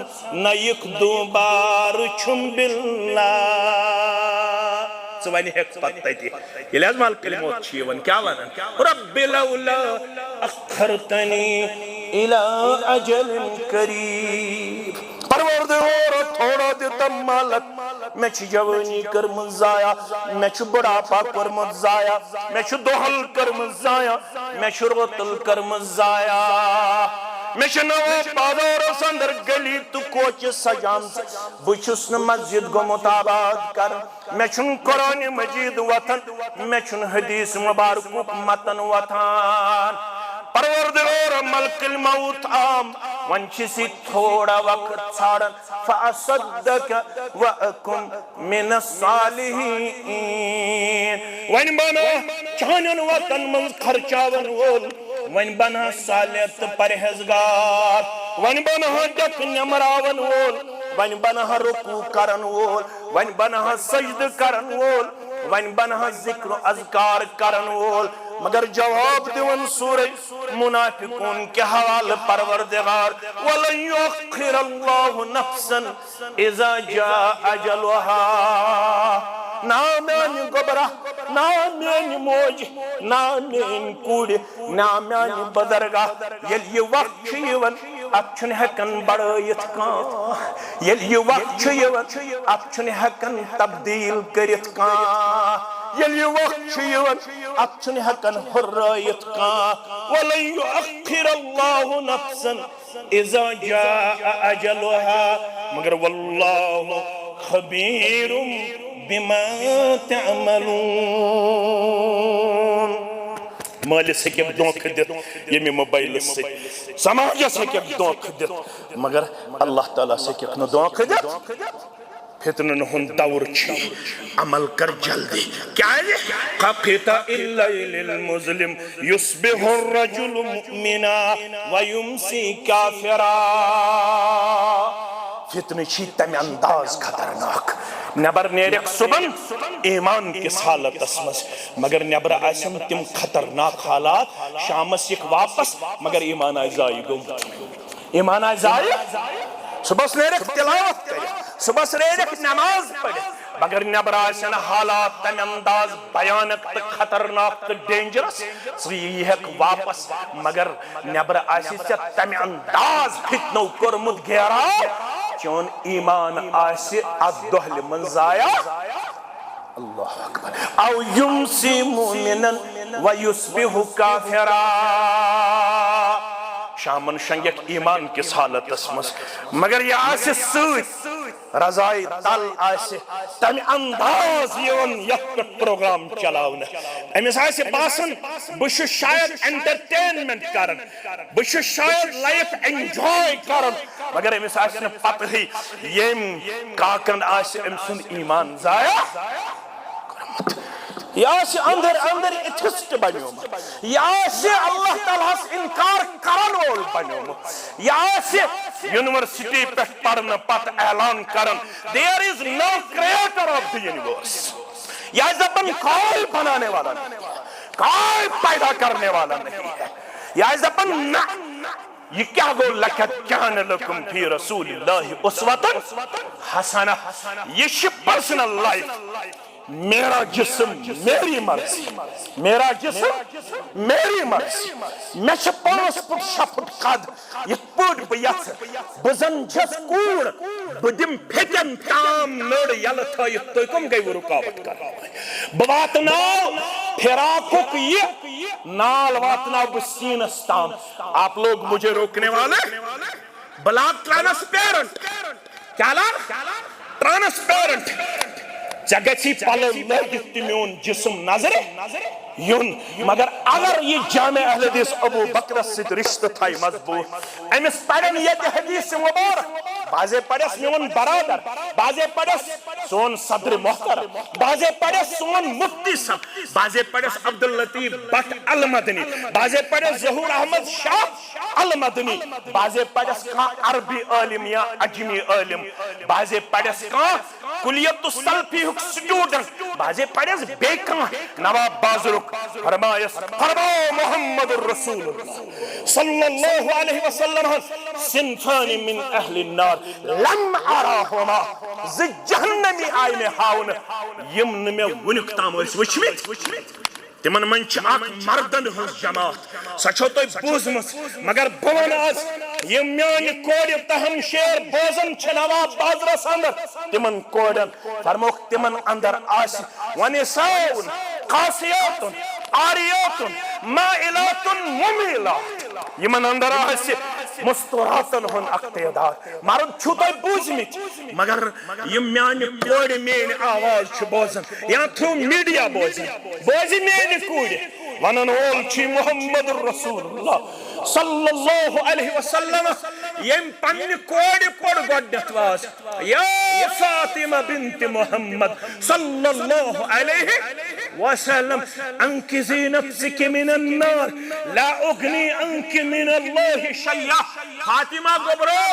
नयक दोबार छुम बिल्ला वन हेक पत्ते माल कलिमत क्या वन रब्बि लौला अखरतनी इला अजलिन करीब परवरदिगार थोड़ा दिता मालक मे जवानी कर्म जाया मे बुढ़ापा कर्म जाया मे दोहल कर्म जाया मे रोतल कर्म जाया मे नवो बाजार अंदर गली तो कोच सजाम बुस मस्जिद गोमुत आबाद कर मे कुरान मजीद वथन मे हदीस मुबारक मतन वथान परवरदिगार मलकुल मौत आम वन थोड़ा वक्त छाड़न फअसद्दक व अकुम मिन सालिहीन वन बना चानन वतन मंज खर्चावन वोल वन बना सालियत परहेजगार वन बना डक नमरावन वोल वन बनहा रुकू करन वोल वन बनहा सजद करन वोल वन बनहा जिक्र अज़कार करन वोल मगर जवाब दिवन सूरह मुनाफिकून के हवाले परवरदिगार वलन युअख्खिर अल्लाहु नफ्सन इज़ा जाअ अजलुहा ना मेन गोबरा ना मेन मोज ना मेन कूड़ ना मेन बदरगा ये वक्त यवन अछन हकन बड़यत का ये वक्त यवन अछन हकन तब्दील करित का ये वक्त यवन अछन हकन हुर्रियत का वलन युअख्खिर अल्लाहु नफ्सन इज़ा जाअ अजलुहा मगर वल्लाहु खबीरुम बिमा तअमलून मालिस हेक धोख दित ये मोबाइल से समाजस हेक धोख दित मगर अल्लाह ताला से हेक न धोख दित फितनन हुन दौर छ अमल कर जल्दी क्या है खफिता इल्ला लिल मुस्लिम युस्बिहु रजुल मुमिना व युमसी काफिरा फितन छी तम अंदाज खतरनाक नबर नेरक सुबन ईमान किस हालत मज मगर नबर आसन तिम खतरनाक हालात शामस यक वापस मगर ईमान आय जाय गोमत ईमान आय जाय सुबह नेरक तिलावत कर सुबह नेरक नमाज पढ़ मगर नबर आसन हालात तम अंदाज भयानक तो खतरनाक तो डेंजरस यक वापस मगर नबर आसी तम अंदाज फितनो कोरमुत घेरा चोन ईमान आसे अदोहल मंजाया अल्लाह अकबर औ युमसी मुमिनन व युस्बिहु काफिरा शामन शंगक ईमान किस हालत मज मगर ये आसे सूत रजाई तल आसे तम अंदाज यवन यत प्रोग्राम चलावन अमिस आसे बासन बश शायद एंटरटेनमेंट करन बश शायद लाइफ एंजॉय करन मगर अमिस आसे पता ही येम काकन आसे अमसुन ईमान जाया यासे अंदर अंदर इथिस्ट बनो यासे अल्लाह ताला इनकार करन वोल बनो यासे यूनिवर्सिटी पे पढ़ने पत ऐलान करन there is no creator of the universe या जबन कोई बनाने वाला नहीं कोई पैदा करने वाला नहीं है या जबन ना ये क्या गो लकद कान लकुम फी रसूलिल्लाहि उस्वतुन हसना ये पर्सनल लाइफ मेरा जिस्म मेरी मर्जी मेरा जिस्म मेरी मर्जी मे 5 फुट 6 फुट कद ये पुट बयस बजन जस कूड़ बदिम फेकन ताम नड़ यल थय तो कम गई रुकावट कर बवातनाव फिराकुक ये नाल वातनाव बसीनस ताम आप लोग मुझे रोकने वाले ब्लॉक ट्रांसपेरेंट क्या ला ट्रांसपेरेंट जगसी पलो लगित मोन जिस्म नजर युन मगर अगर ये जामे अहले हदीस अबू बकर से रिश्ते थाई मजबूत अमिस पढ़न ये हदीस मुबारक बाजे पढ़स मोन बरादर बाजे पढ़स सोन सदर मोहतर बाजे पढ़स सोन मुफ्ती सब बाजे पढ़स अब्दुल लतीफ भट्ट अल मदनी बाजे पढ़स जहूर अहमद शाह अल मदनी बाजे पढ़स का अरबी आलिम या अजमी आलिम बाजे पढ़स का कुलियत सल्फी स्टूडेंट बाजे पढ़स बेका नवाब बाजुरुक फरमायस फरमाओ मोहम्मद रसूलुल्लाह सल्लल्लाहु अलैहि वसल्लम सिनफान मिन अहली नार लम अराहुमा ज जहन्नमी आय में हाउन यम न में वुनुक ताम वुचमित तिमन मन मर्दन हज जमात सचो तो बोजमस मगर बवन आज ये म्यान कोड़ तहम शेर बोजन नवाब बाजरस अंदर तिमन कोड़न फरमोख तिमन अंदर आस वनिसाउन कासियातुन आरियातुन माइलातुन मुमिलात यमन अंदर आस मुस्तुरातन हुन अक्तेदार मर्द छु तो बोजमित मगर ये म्यान कोड़ मेन आवाज छु बोजन या थ्रू मीडिया बोजी मेन कोड़ वनन ओल छी मोहम्मद रसूलुल्लाह सल्लल्लाहु अलैहि वसल्लम यम पन्न कोड़ पड़ गडतवास या फातिमा बिन्त मोहम्मद सल्लल्लाहु अलैहि वसल्लम अंकिज़ी नफ्सिक मिनन नार ला उगनी अंकि मिनल्लाहि शैया। फातिमा गोबरो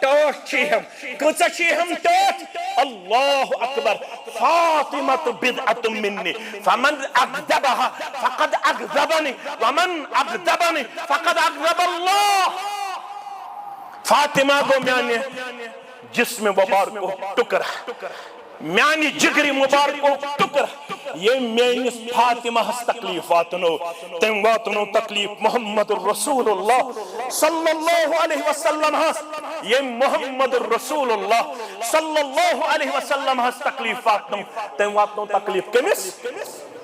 टोट छिहम कुछ छिहम टोट अल्लाहु अकबर फातिमा तो बिदअतुम मिन्नी फमन अगदबहा फकद अगदबनी वमन अगदबनी फकद अगदब अल्लाह। फातिमा को मैंने जिस्म मुबारक को टुकड़ा, म्यानी जिगरी मुबारक को टुकड़ा, ये मेनिस फातिमा हस तकलीफ वातनो तम वातनो तकलीफ मोहम्मद रसूलुल्लाह सल्लल्लाहु अलैहि वसल्लम हस, ये मोहम्मद रसूलुल्लाह सल्लल्लाहु अलैहि वसल्लम हस तकलीफ वातनो तम वातनो तकलीफ कमिस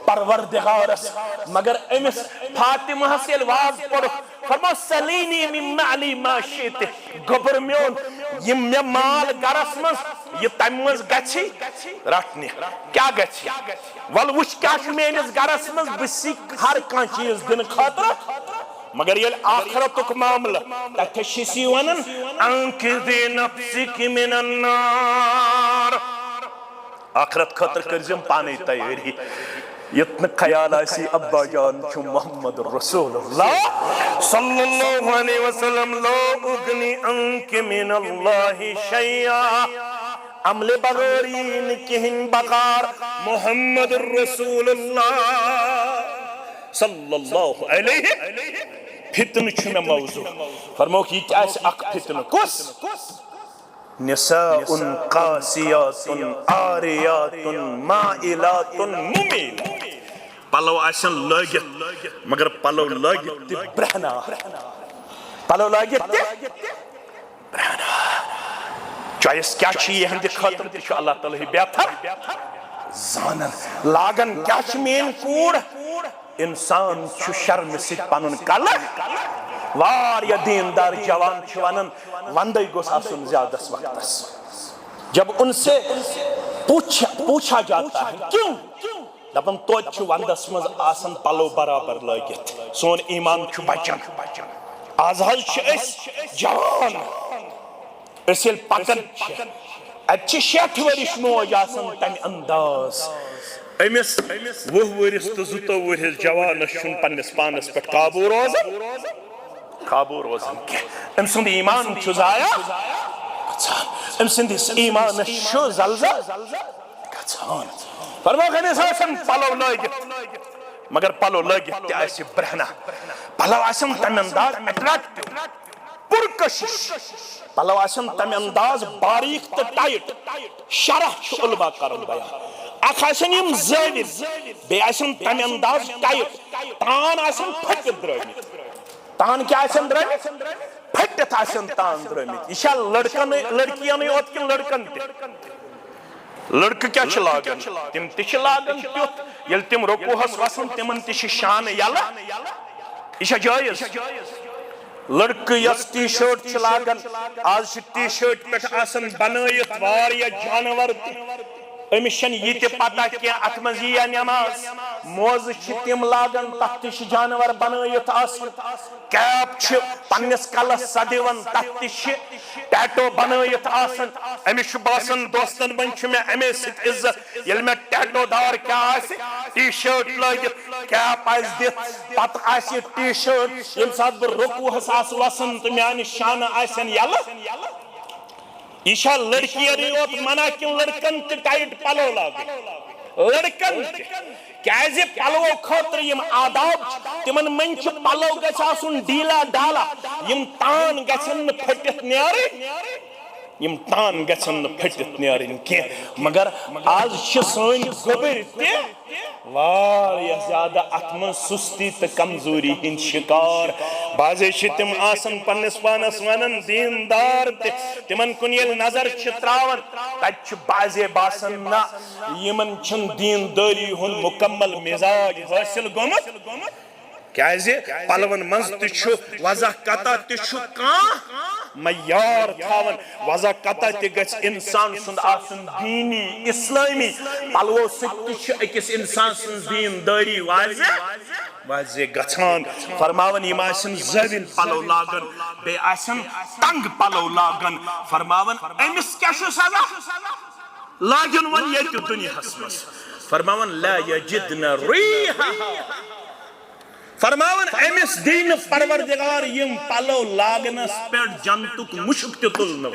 परवरदिगारस। मगर अमिस फातिमा हस येल वाज पढ़ो फरमा सलीनी मिन माली मा शिते गोबर म्योन ये मे माल गरस मज ये तम मज गछि रटने क्या गछि वल वुच क्या मेनिस गरस मज बसी हर कान चीज दिन खातर। मगर ये आखरतुक मामला तथ शिसी वनन अंकिज़ी नफ्सिक मिनन नार, आखरत खातर करजम पाने तैयारी। इतना ख्याल आसी अब्बा जान छु मोहम्मद रसूलुल्लाह सल्लल्लाहु अलैहि वसल्लम ला उगनी अंकि मिनल्लाहि शैया, अमले बगैरीन किहिन बकार मोहम्मद रसूलुल्लाह सल्लल्लाहु अलैहि। फितन छु में मौजू फरमो कि आस अक फितन कुस निसाउन कासियातुन आरियातुन माइलातुन मुमीला। पलो आसन लगित मगर पलो लगित ब्रहना, पलो लगित ब्रहना। चॉइस क्या चाहिए हम खातर त अल्लाह ताला ही बेहतर जानन लागन क्या मेन कूड़ इंसान छु शर्म से पनुन कलर वारिया दीनदार जवान छु वनन वंदे गोस आसुन ज्यादस वक्तस। जब उनसे पूछा जाता है क्यों दपन तो छु वंदस मज आसन पलो बराबर लगित सोन ईमान छु बचन आज हल छु अस जवान असल पकन अच्छे 60 वरिश मोज आसन तम अंदाज अमिस 20 वरिस तो 2 वरिस जवान छुन पन्निस पानस पे काबू रोजन के अम सुंद ईमान छु जाया अम सुंद ईमान छु जलजल गछान फरमा खने आसन पलो लगित मगर पलो लगित आस ब्रहना पलो आसन तम अंदाज अट्रैक्टिव पुरकशिश पलो आसन तम अंदाज बारीक तो टाइट शरह छु उलमा करन बयान अखासन यम ज़ालिम बे आसन तम अंदाज टाइट तान आसन फट द्रमित तान क्या आसन द्रमित फट आसन तान द्रमित इशा लड़कन लड़कियां नहीं होत कि लड़कन लड़क क्या छ लागन तिम ति छ लागन त्युत यल तिम रुकूहस वसन तिमन ति छ शान यला इशा जायज लड़क यस टी शर्ट छ लागन आज टी शर्ट पे आसन बनायत वारिया जानवर अमिशन ये पता कि अत मज यह नमाज मोज तिम लागन तथ जानवर बनयत कैप पन्निस कलस सदिवन तथ टैटो बनयत अमिश बासन दोस्तन मन मे अमे इज्जत ये मे टैटो दार क्या टी शर्ट लगित कैप दित पत टी शर्ट ये सात बह रुकूहस वसन तो म्यान शान आसन यल इशा लड़कियां रियोत मना कि लड़कन ते टाइट पलो लागन लड़कन क्या पलो खतर यम आदाब तिमन मन पलो गन डीला डाला यम तान गन फटित नारे यम तान गन फटित नारिन के मगर आज सन गोबर ज्यादा अत मन सुस्ती तो कमजोरी हिंद शिकार बाजे तिम आसन पन्निस पानस वनन दीनदार तिमन कुन येल नजर त्रावन तत बाजे बासन ना यमन छन दीनदारी हुन मुकम्मल मिजाज हासिल गोमत क्या पलवन मज तु वजह कता तु मयार थावन वजह कता गस इंसान सुंद आसन दीनी इस्लामी पलवो सकिस इंसान सुंद दीनदारी वाजे गछान फरमावन यम आसन ज़विल पलो लागन बे आसन तंग पलो लागन फरमावन अमिस क्या सजा लागन वन ये दुनियास मज फरमावन ला यजिदन रीहा फरमावन अमिस दीन परवरदिगार यम पलो लागनस पे जंतुक मुश्क ते तुलनो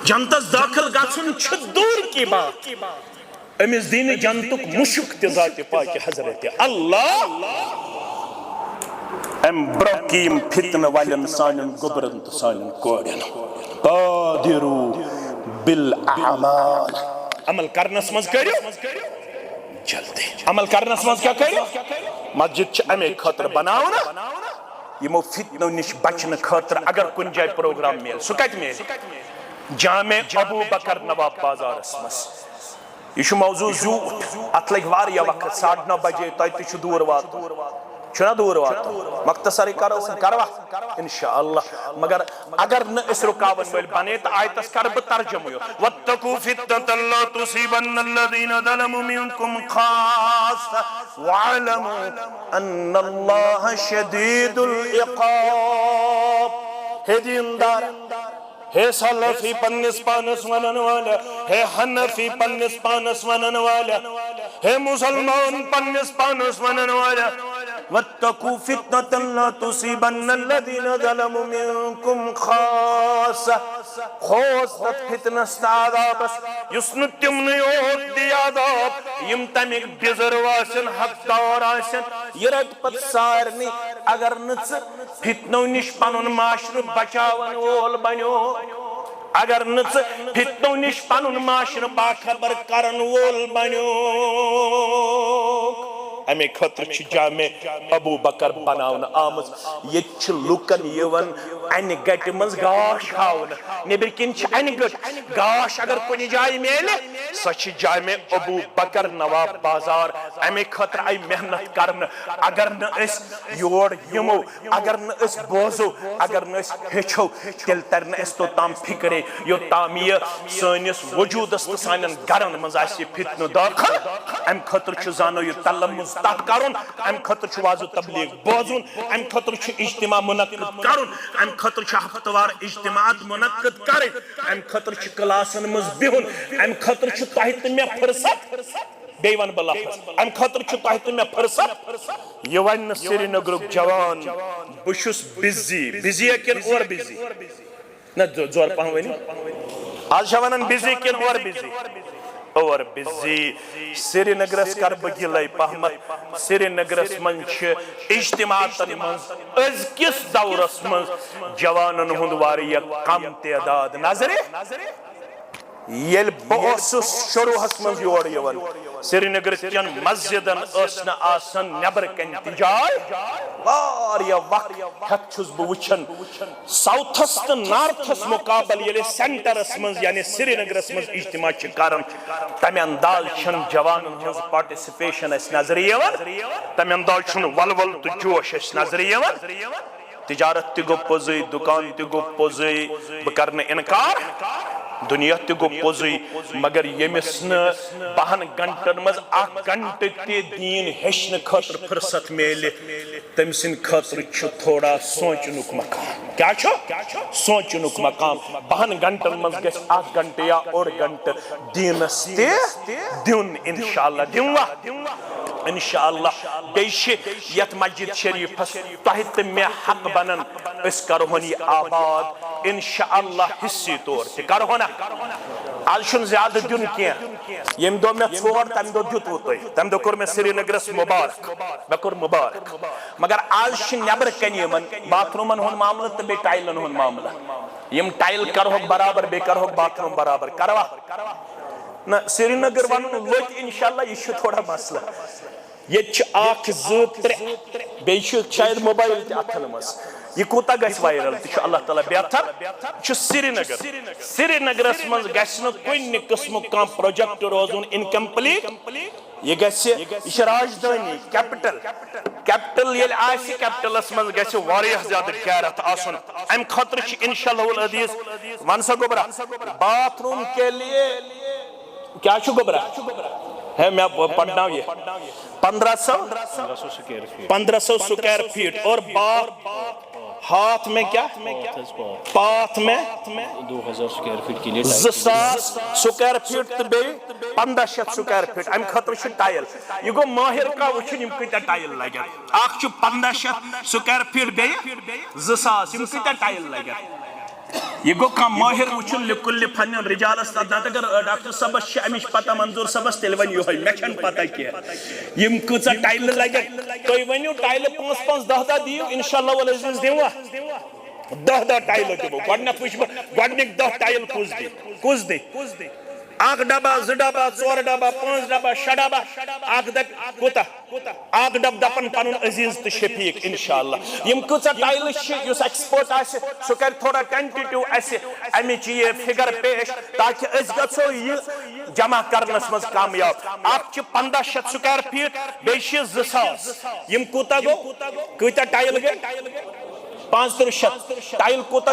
जंतस दाखिल गछुन छ दूर की बात अमिस दीन जंतुक मुश्क ते जाते पाक हजरत अल्लाह एम ब्रकीम फितन वालन सानन गुबरन तो सानन कोडन कादिरु बिल अमाल अमल करनस मज करियो जल्दी अमल करनस मज क्या करियो मस्जिद छ अमे खतर बनाओ ना यमो फितनो निश बचन खतर अगर कुन जाय प्रोग्राम मेल सु कत मेल जामे अबू बकर नवाब बाजार मस यह मौजू जू अत लग वारिया वक्त 9:30 बजे तय दूर वात छुना दूर वात मख्तसरी करो करवा इंशाअल्लाह मगर अगर न इस रुकावन वाल बने तो आयतस कर ब तर्जुमा वत्तकू फितनतन ला तुसीबन्नल्लज़ीना ज़लमू मिनकुम खास्सा वअलमू अन्नल्लाह शदीदुल इक़ाब हे दीनदार हे सलफी पन्निस पानस वनन वाला हे हनफी पन्निस पानस वनन वाला हे मुसलमान पन्निस पानस वनन वाला वत्तकू फितनतन ला तुसीबन्नल्लज़ीना ज़लमू मिनकुम खास्सा खास फितनस आदाबस युस्न तिमने ओत दिया आदाब यम तमिक डिजर्व आसन हकदार आसन यरत पत सारनी अगर नच फितनो निश पनुन माशर बचावन वोल बनो अगर नच फितनो निश पनुन माशर बाखबर करन वोल बनो अमे खतर जामे अबू बकर बनावन आमज ये लुकन यवन अन गट मज गाश हावन नेबर किन अन गट गाश अगर कुछ जाय मेले सच जामे अबू बकर नवाब बाजार अमे खतर आई मेहनत करन अगर न अस योर यमो अगर न अस बोजो अगर न अस हेचो तिल तर न अस तो ताम फिक्रे यो तामिय सनिस वजूदस त सानन गरन मज आसि फितनो दाखिल अम खतर जानो यो तलम तक करुन अम खतर वाजो तबलीग बोजुन अम खतर इज्तिमा मुनक्किद करुन अम खतर हफ्तवार इज्तिमात मुनक्किद करे अम खतर क्लासन मज बिहुन अम खतर तह मे फुर्सत बे वन बह लफ्ज अम खतर तह मे फुर्सत यह वन श्रीनगर जवान बहुस बिजी किन और बिजी न जोर पह वन आज वन बिजी किन और बिजी और बिजी श्रीनगरस कर बगिल पहमत श्रीनगरस मन इज्तिमातन मज अजकिस दौरस मज जवानन हुंद वारिया कम तादाद नजरे येल बहसुस शुरूहस मज योर यवन श्रीनगर चन मस्जिदन न आसन नबर कन जाय वारिया वक्त हछुस ब वुचन साउथस तो नॉर्थस मुकाबल येले सेंटरस मज यानी श्रीनगरस मज इज्तिमा करन तमे अंदाज छन जवानन हज पार्टिसिपेशन अस नजर यवन तमे अंदाज छन वलवल तो जोश अस नजर यवन तिजारत ते गो पोजई दुकान ते गो पोजई ब करने इनकार दुनिया ते गो पोजई मगर यमिस न 12 घंटन मज 1 घंटे ते दीन हेशन खतर फुर्सत मेले तमसिन खतर छु थोड़ा सोचनुक मकाम क्या छो सोचनुक मकाम 12 घंटन मज गस 1 घंटे या और घंटे दीनस ते दिन इंशाअल्लाह दिनवा इंशाअल्लाह बेश यत मस्जिद शरीफ तह ते मे हक बनन अस करहोन ये आबाद इंशाअल्लाह हिस्से तौर ते करहोना आज छुन ज्यादा दिन क्या यम दो मे छोड़ तम दो जुतु तम दो कर मे श्रीनगरस मुबारक बकर मुबारक मगर आज छ नबर कनियमन बाथरूमन हुन मामला ते बे टाइलन हुन मामला यम टाइल करहो बराबर बे करहो बाथरूम बराबर करवा ना श्रीनगर वन लोग इंशाअल्लाह ये थोड़ा मसला ये आख जो त्रे बे शायद मोबाइल ते अथन मस ये कोता गस वायरल तो अल्लाह ताला बेहतर श्रीनगर श्रीनगरस मज गन कुन किस्म का प्रोजेक्ट रोजन इनकम्प्लीट ये गस राजधानी कैपिटल ये कैपिटलस मज गया ज्यादा गैरत आसन अम खतर इंशाअल्लाह अजीज वन सा गोबरा बाथरूम के लिए क्या गोबरा है मैं पढ़ना ये 1500 स्क्वायर फीट और हाथ में क्या पाथ में 2000 स्क्वायर फीट के लिए 2000 स्क्वायर फीट तो बे 1500 स्क्वायर फीट अम खतर टाइल यह गो माहिर का वुचन कत टाइल लगे 1500 स्क्वायर फीट बे 2000 टाइल लगे यह गो कह माहिर वुचन लिकुल फन रिजालस अगर डॉक्टर सबस अमिश पता मंजूर सबस तेल वन यो मे पता कह यम कच टाइल लगे तुम वनु टाइल 5-5 10 दियो इंशाअल्लाह वल अजीज दिवा 10 टाइल दिवो गडनक वुच गडनिक 10 टाइल कुछ दे 1 डब्बा 2 डब्बा 4 डब्बा 5 डब्बा 6 डब्बा आग डब दपन पन अजीज तो शफीक इंशाअल्लाह यम कच टाइल एक्सपर्ट सह कर थोड़ा टेंटेटिव अमिच ये फिगर पेश ताकि गो यह जमा करनस मज कामयाब 1500 स्क्वायर फीट बे 2000 यम कूता गो कूता टाइल गए 500 टाइल कूता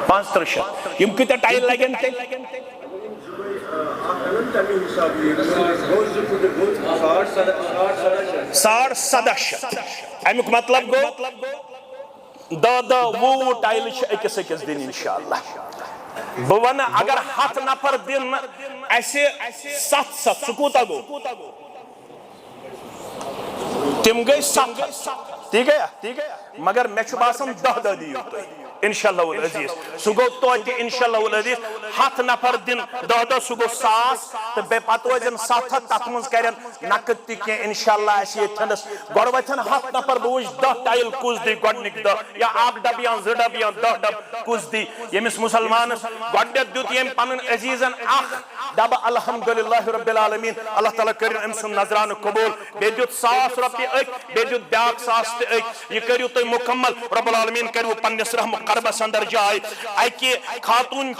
500 यम कूता टाइल लगन अमुक मतलब गो 10-20 टाइल अकिस दिन इंशाअल्लाह बह वन अगर 100 नफर दिन 7 सह कूता गो तिम गई 7 ती गया मगर मे बासान 10 दियो इंशाअल्लाह अजीज सह गो तो इंशाअल्लाह अजीज 100 नफर दिन 10 सह गो 1000 तो बे पत वजन 7 तथ मज कर नकद तह इंशाअल्लाह यस गो वथन 100 नफर बह वुच 10 टाइल कुछ दी गडनिक 10 या 1 डब या 2 डब या 10 डब कुछ दी यमिस मुसलमान गडनेथ दुत यम पन अजीजन डब अल्हम्दुलिल्लाह रब्बिल आलमीन अल्लाह ताला कर अम सुन नजरान कबूल बे दुत 100 रुपये बे दुत ब्याक 100 यह करू तुम मुकम्मल रब्बुल आलमीन करू पन्नस रहम करबस अंदर जाय अकि खातून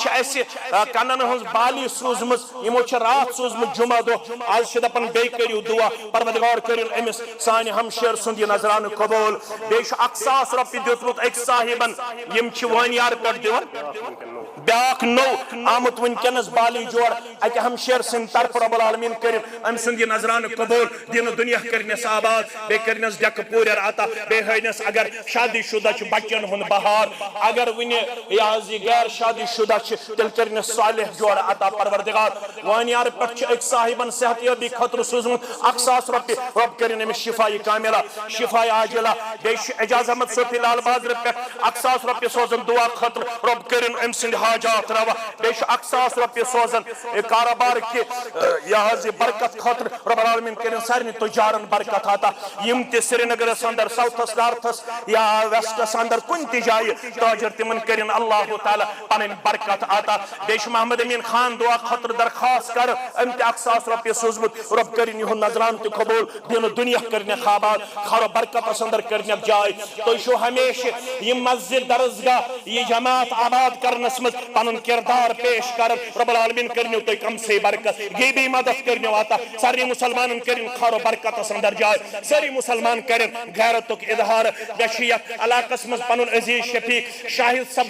कनन हज बाली सूजम यमो रात सूजम जुमा दो आज दपन बे करू दुआ परवरदिगार कर अमिस सान हमशेर सुंद नजरान कबूल बे 1000 रुपये दितमुत अक साहिबन यम वानियार पे दिवन ब्याक नो आमुत वनकनस बाली जोड़ अकि हमशेर सिंद तरफ रब्बुल आलमीन कर अम सुंद नजरान कबूल दिन दुनिया करनस आबाद बे करनस डक पूर आता बे हनस अगर शादी शुदा बच्चन हुन बहार अगर वन गैर शादी शुदा तेल कर सालिह जोड़ अता परवरदिगार वानियार पे अक साहिबन सेहतयाबी खतर सूजमुत 1000 रुपये रब कर शिफाई कामिला शिफाई आजिला बे एजाज अहमद सोफी लाल बाजार पे 1000 रुपये सोजन दुआ खतर रब कर अम सिंद हाजात रवा बे 1000 रुपये सोजन कारोबार के बरकत खतर रब आलमीन कर सारे तुजारन बरकत आता यम ते श्रीनगर अंदर साउथस नार्थस या वेस्टस अंदर कुन जाय ताजर तिमन कर अल्लाह ताला पन बरकत आता बे मोहम्मद अमीन खान दुआ खतर दरखास्त कर अम 1000 रुपये सोजमुत रब कर नजरान तो कबूल दिन दुनिया करने खाबाद खरो बरकत अंदर करने जाय तो हमेशा यह मस्जिद दरसगाह यह जमात आबाद करनस मज पन किरदार पेश कर रब्बुल आलमीन करने तो कम से बरकत ये भी मदद करने आता सारे मुसलमान कर खरो बरकत अंदर जाय सारे मुसलमान कर गैरत इजहार बे इलाकस मज पन अजीज शफीक शाहिद सब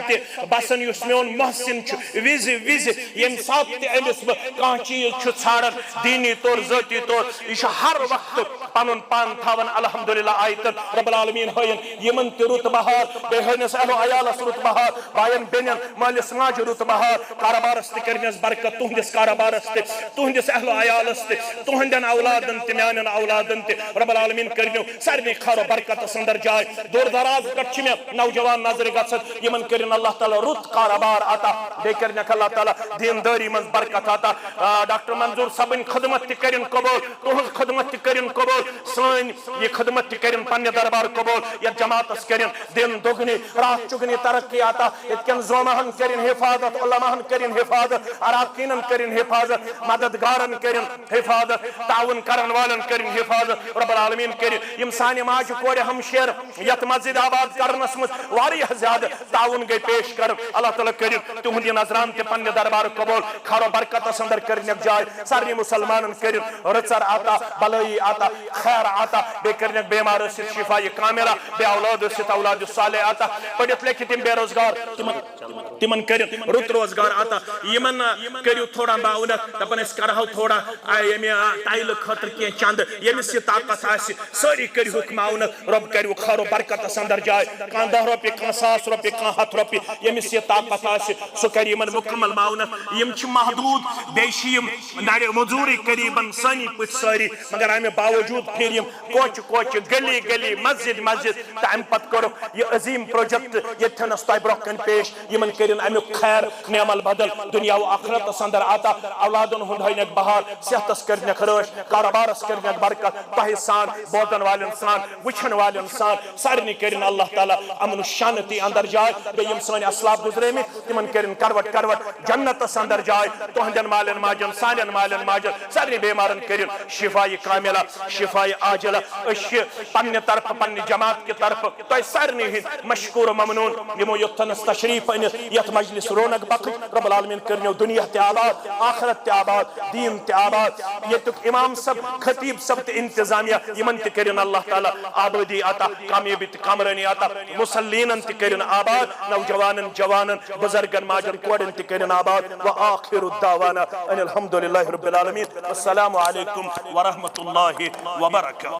बसन मोन महसिन विज विज यम सात अमिस कह चीज छाड़न दीनी तौर ज़ाती तौर यह हर वक्त पन पान थावन अल्हम्दुलिल्लाह आयतन रब्बुल आलमीन हयन यमन ते रुत बहार बे हनस अहलो अयालस रुत बहार बायन बेनन मालिस माज रुत बहार कारोबारस ते करनस बरकत तुहंदिस कारोबारस ते तुहंदिस अहलो अयालस ते तुहंदन औलादन ते म्यानन औलादन ते रब्बुल आलमीन करनो सारे खरो बरकत अंदर जाय दूर दराज पे मे नौजवान नजर गसन यमन कर अल्लाह ताला रुत कारोबार आता बे कर अल्लाह ताला दीनदारी मज बरकत आता डॉक्टर मंजूर सबन खदमत त कर कबूल तुहज खदमत त कर कबूल सान ये खदमत त कर पन्ने दरबार कबूल या जमातस कर दिन दुगनी रात चुगनी तरक्की आता इतकन जोमहन कर हिफाजत उलमाहन कर हिफाजत अराकीनन कर हिफाजत मददगारन कर हिफाजत ताउन करन वालन कर हिफाजत रब्बुल आलमीन कर यम साने माज कोरे हमशेर यत मस्जिद आबाद करनस मज वारिया ज्यादा ताउन गई पेश कर अल्लाह ताला कर तुहंदी नजरान ते पन्ने दरबार कबूल खरो बरकत अंदर करने जाय सारे मुसलमान कर रचर आता भलाई आता खैर आता बे करने बीमार से शिफा कामिला बे औलाद से औलाद साले आता पढ़ित लिखित बेरोजगार तिमन कर रुत रोजगार आता यमन करू थोड़ा माउनत दपन अस करहो थोड़ा यमे टाइल खतर के चंद यमिस ये ताकत आसि सारी करू माउनत रब करू खरो बरकत अंदर जाए कह 10 रुपये कह 100 रुपये कह 100 रुपये यमिस ये ताकत आसि सो कर यमन मुकम्मल माउनत यम छ महदूद बेशियम नारे मजूरी करीबन सनी पट सारी मगर अमे बावजूद फिर यम कोच कोच गली गली मस्जिद मस्जिद तम पत करो ये अजीम प्रोजेक्ट ये थनस तय ब्रोकन पेश यमन करिन अमे खैर नेमल बदल दुनिया व आखिरत अंदर आता औलादन हुंद हनक बहार सेहतस करने खरोश कारोबारस करने बरकत तह सान बोदन वालन सान वुछन वालन सान सारनी करिन अल्लाह ताला अमन शांति अंदर जाए बे यम सन असलाफ गुजरे में तिमन करिन करवट करवट जन्नत अंदर जाए तोहंदन मालन माजन सानन मालन माजन सारनी बीमारन करिन शिफाई कामिला शिफाई आजिला अश पन्ने तरफ पन्ने जमात के तरफ तय सारनी हिंद मशकूर ममनून यमो यथनस तशरीफ अन यथ मजलिस रौनक बख रब्बुल आलमीन करनो दुनिया ते आबाद आखिरत ते आबाद दीन ते आबाद यतुक इमाम सब खतीब सब ते इंतजामिया यमन ते करिन अल्लाह ताला आबादी आता कामयाबी ते कामरानी आता मुसल्लीनन ते करिन आबाद नौजवानन जवानन बुजुर्गन माजन कोडन ते करिन आबाद व आखिरु दावाना अनिल हम्दुलिल्लाहि रब्बिल आलमीन अस्सलामु अलैकुम व रहमतुल्लाहि व बरकातहू।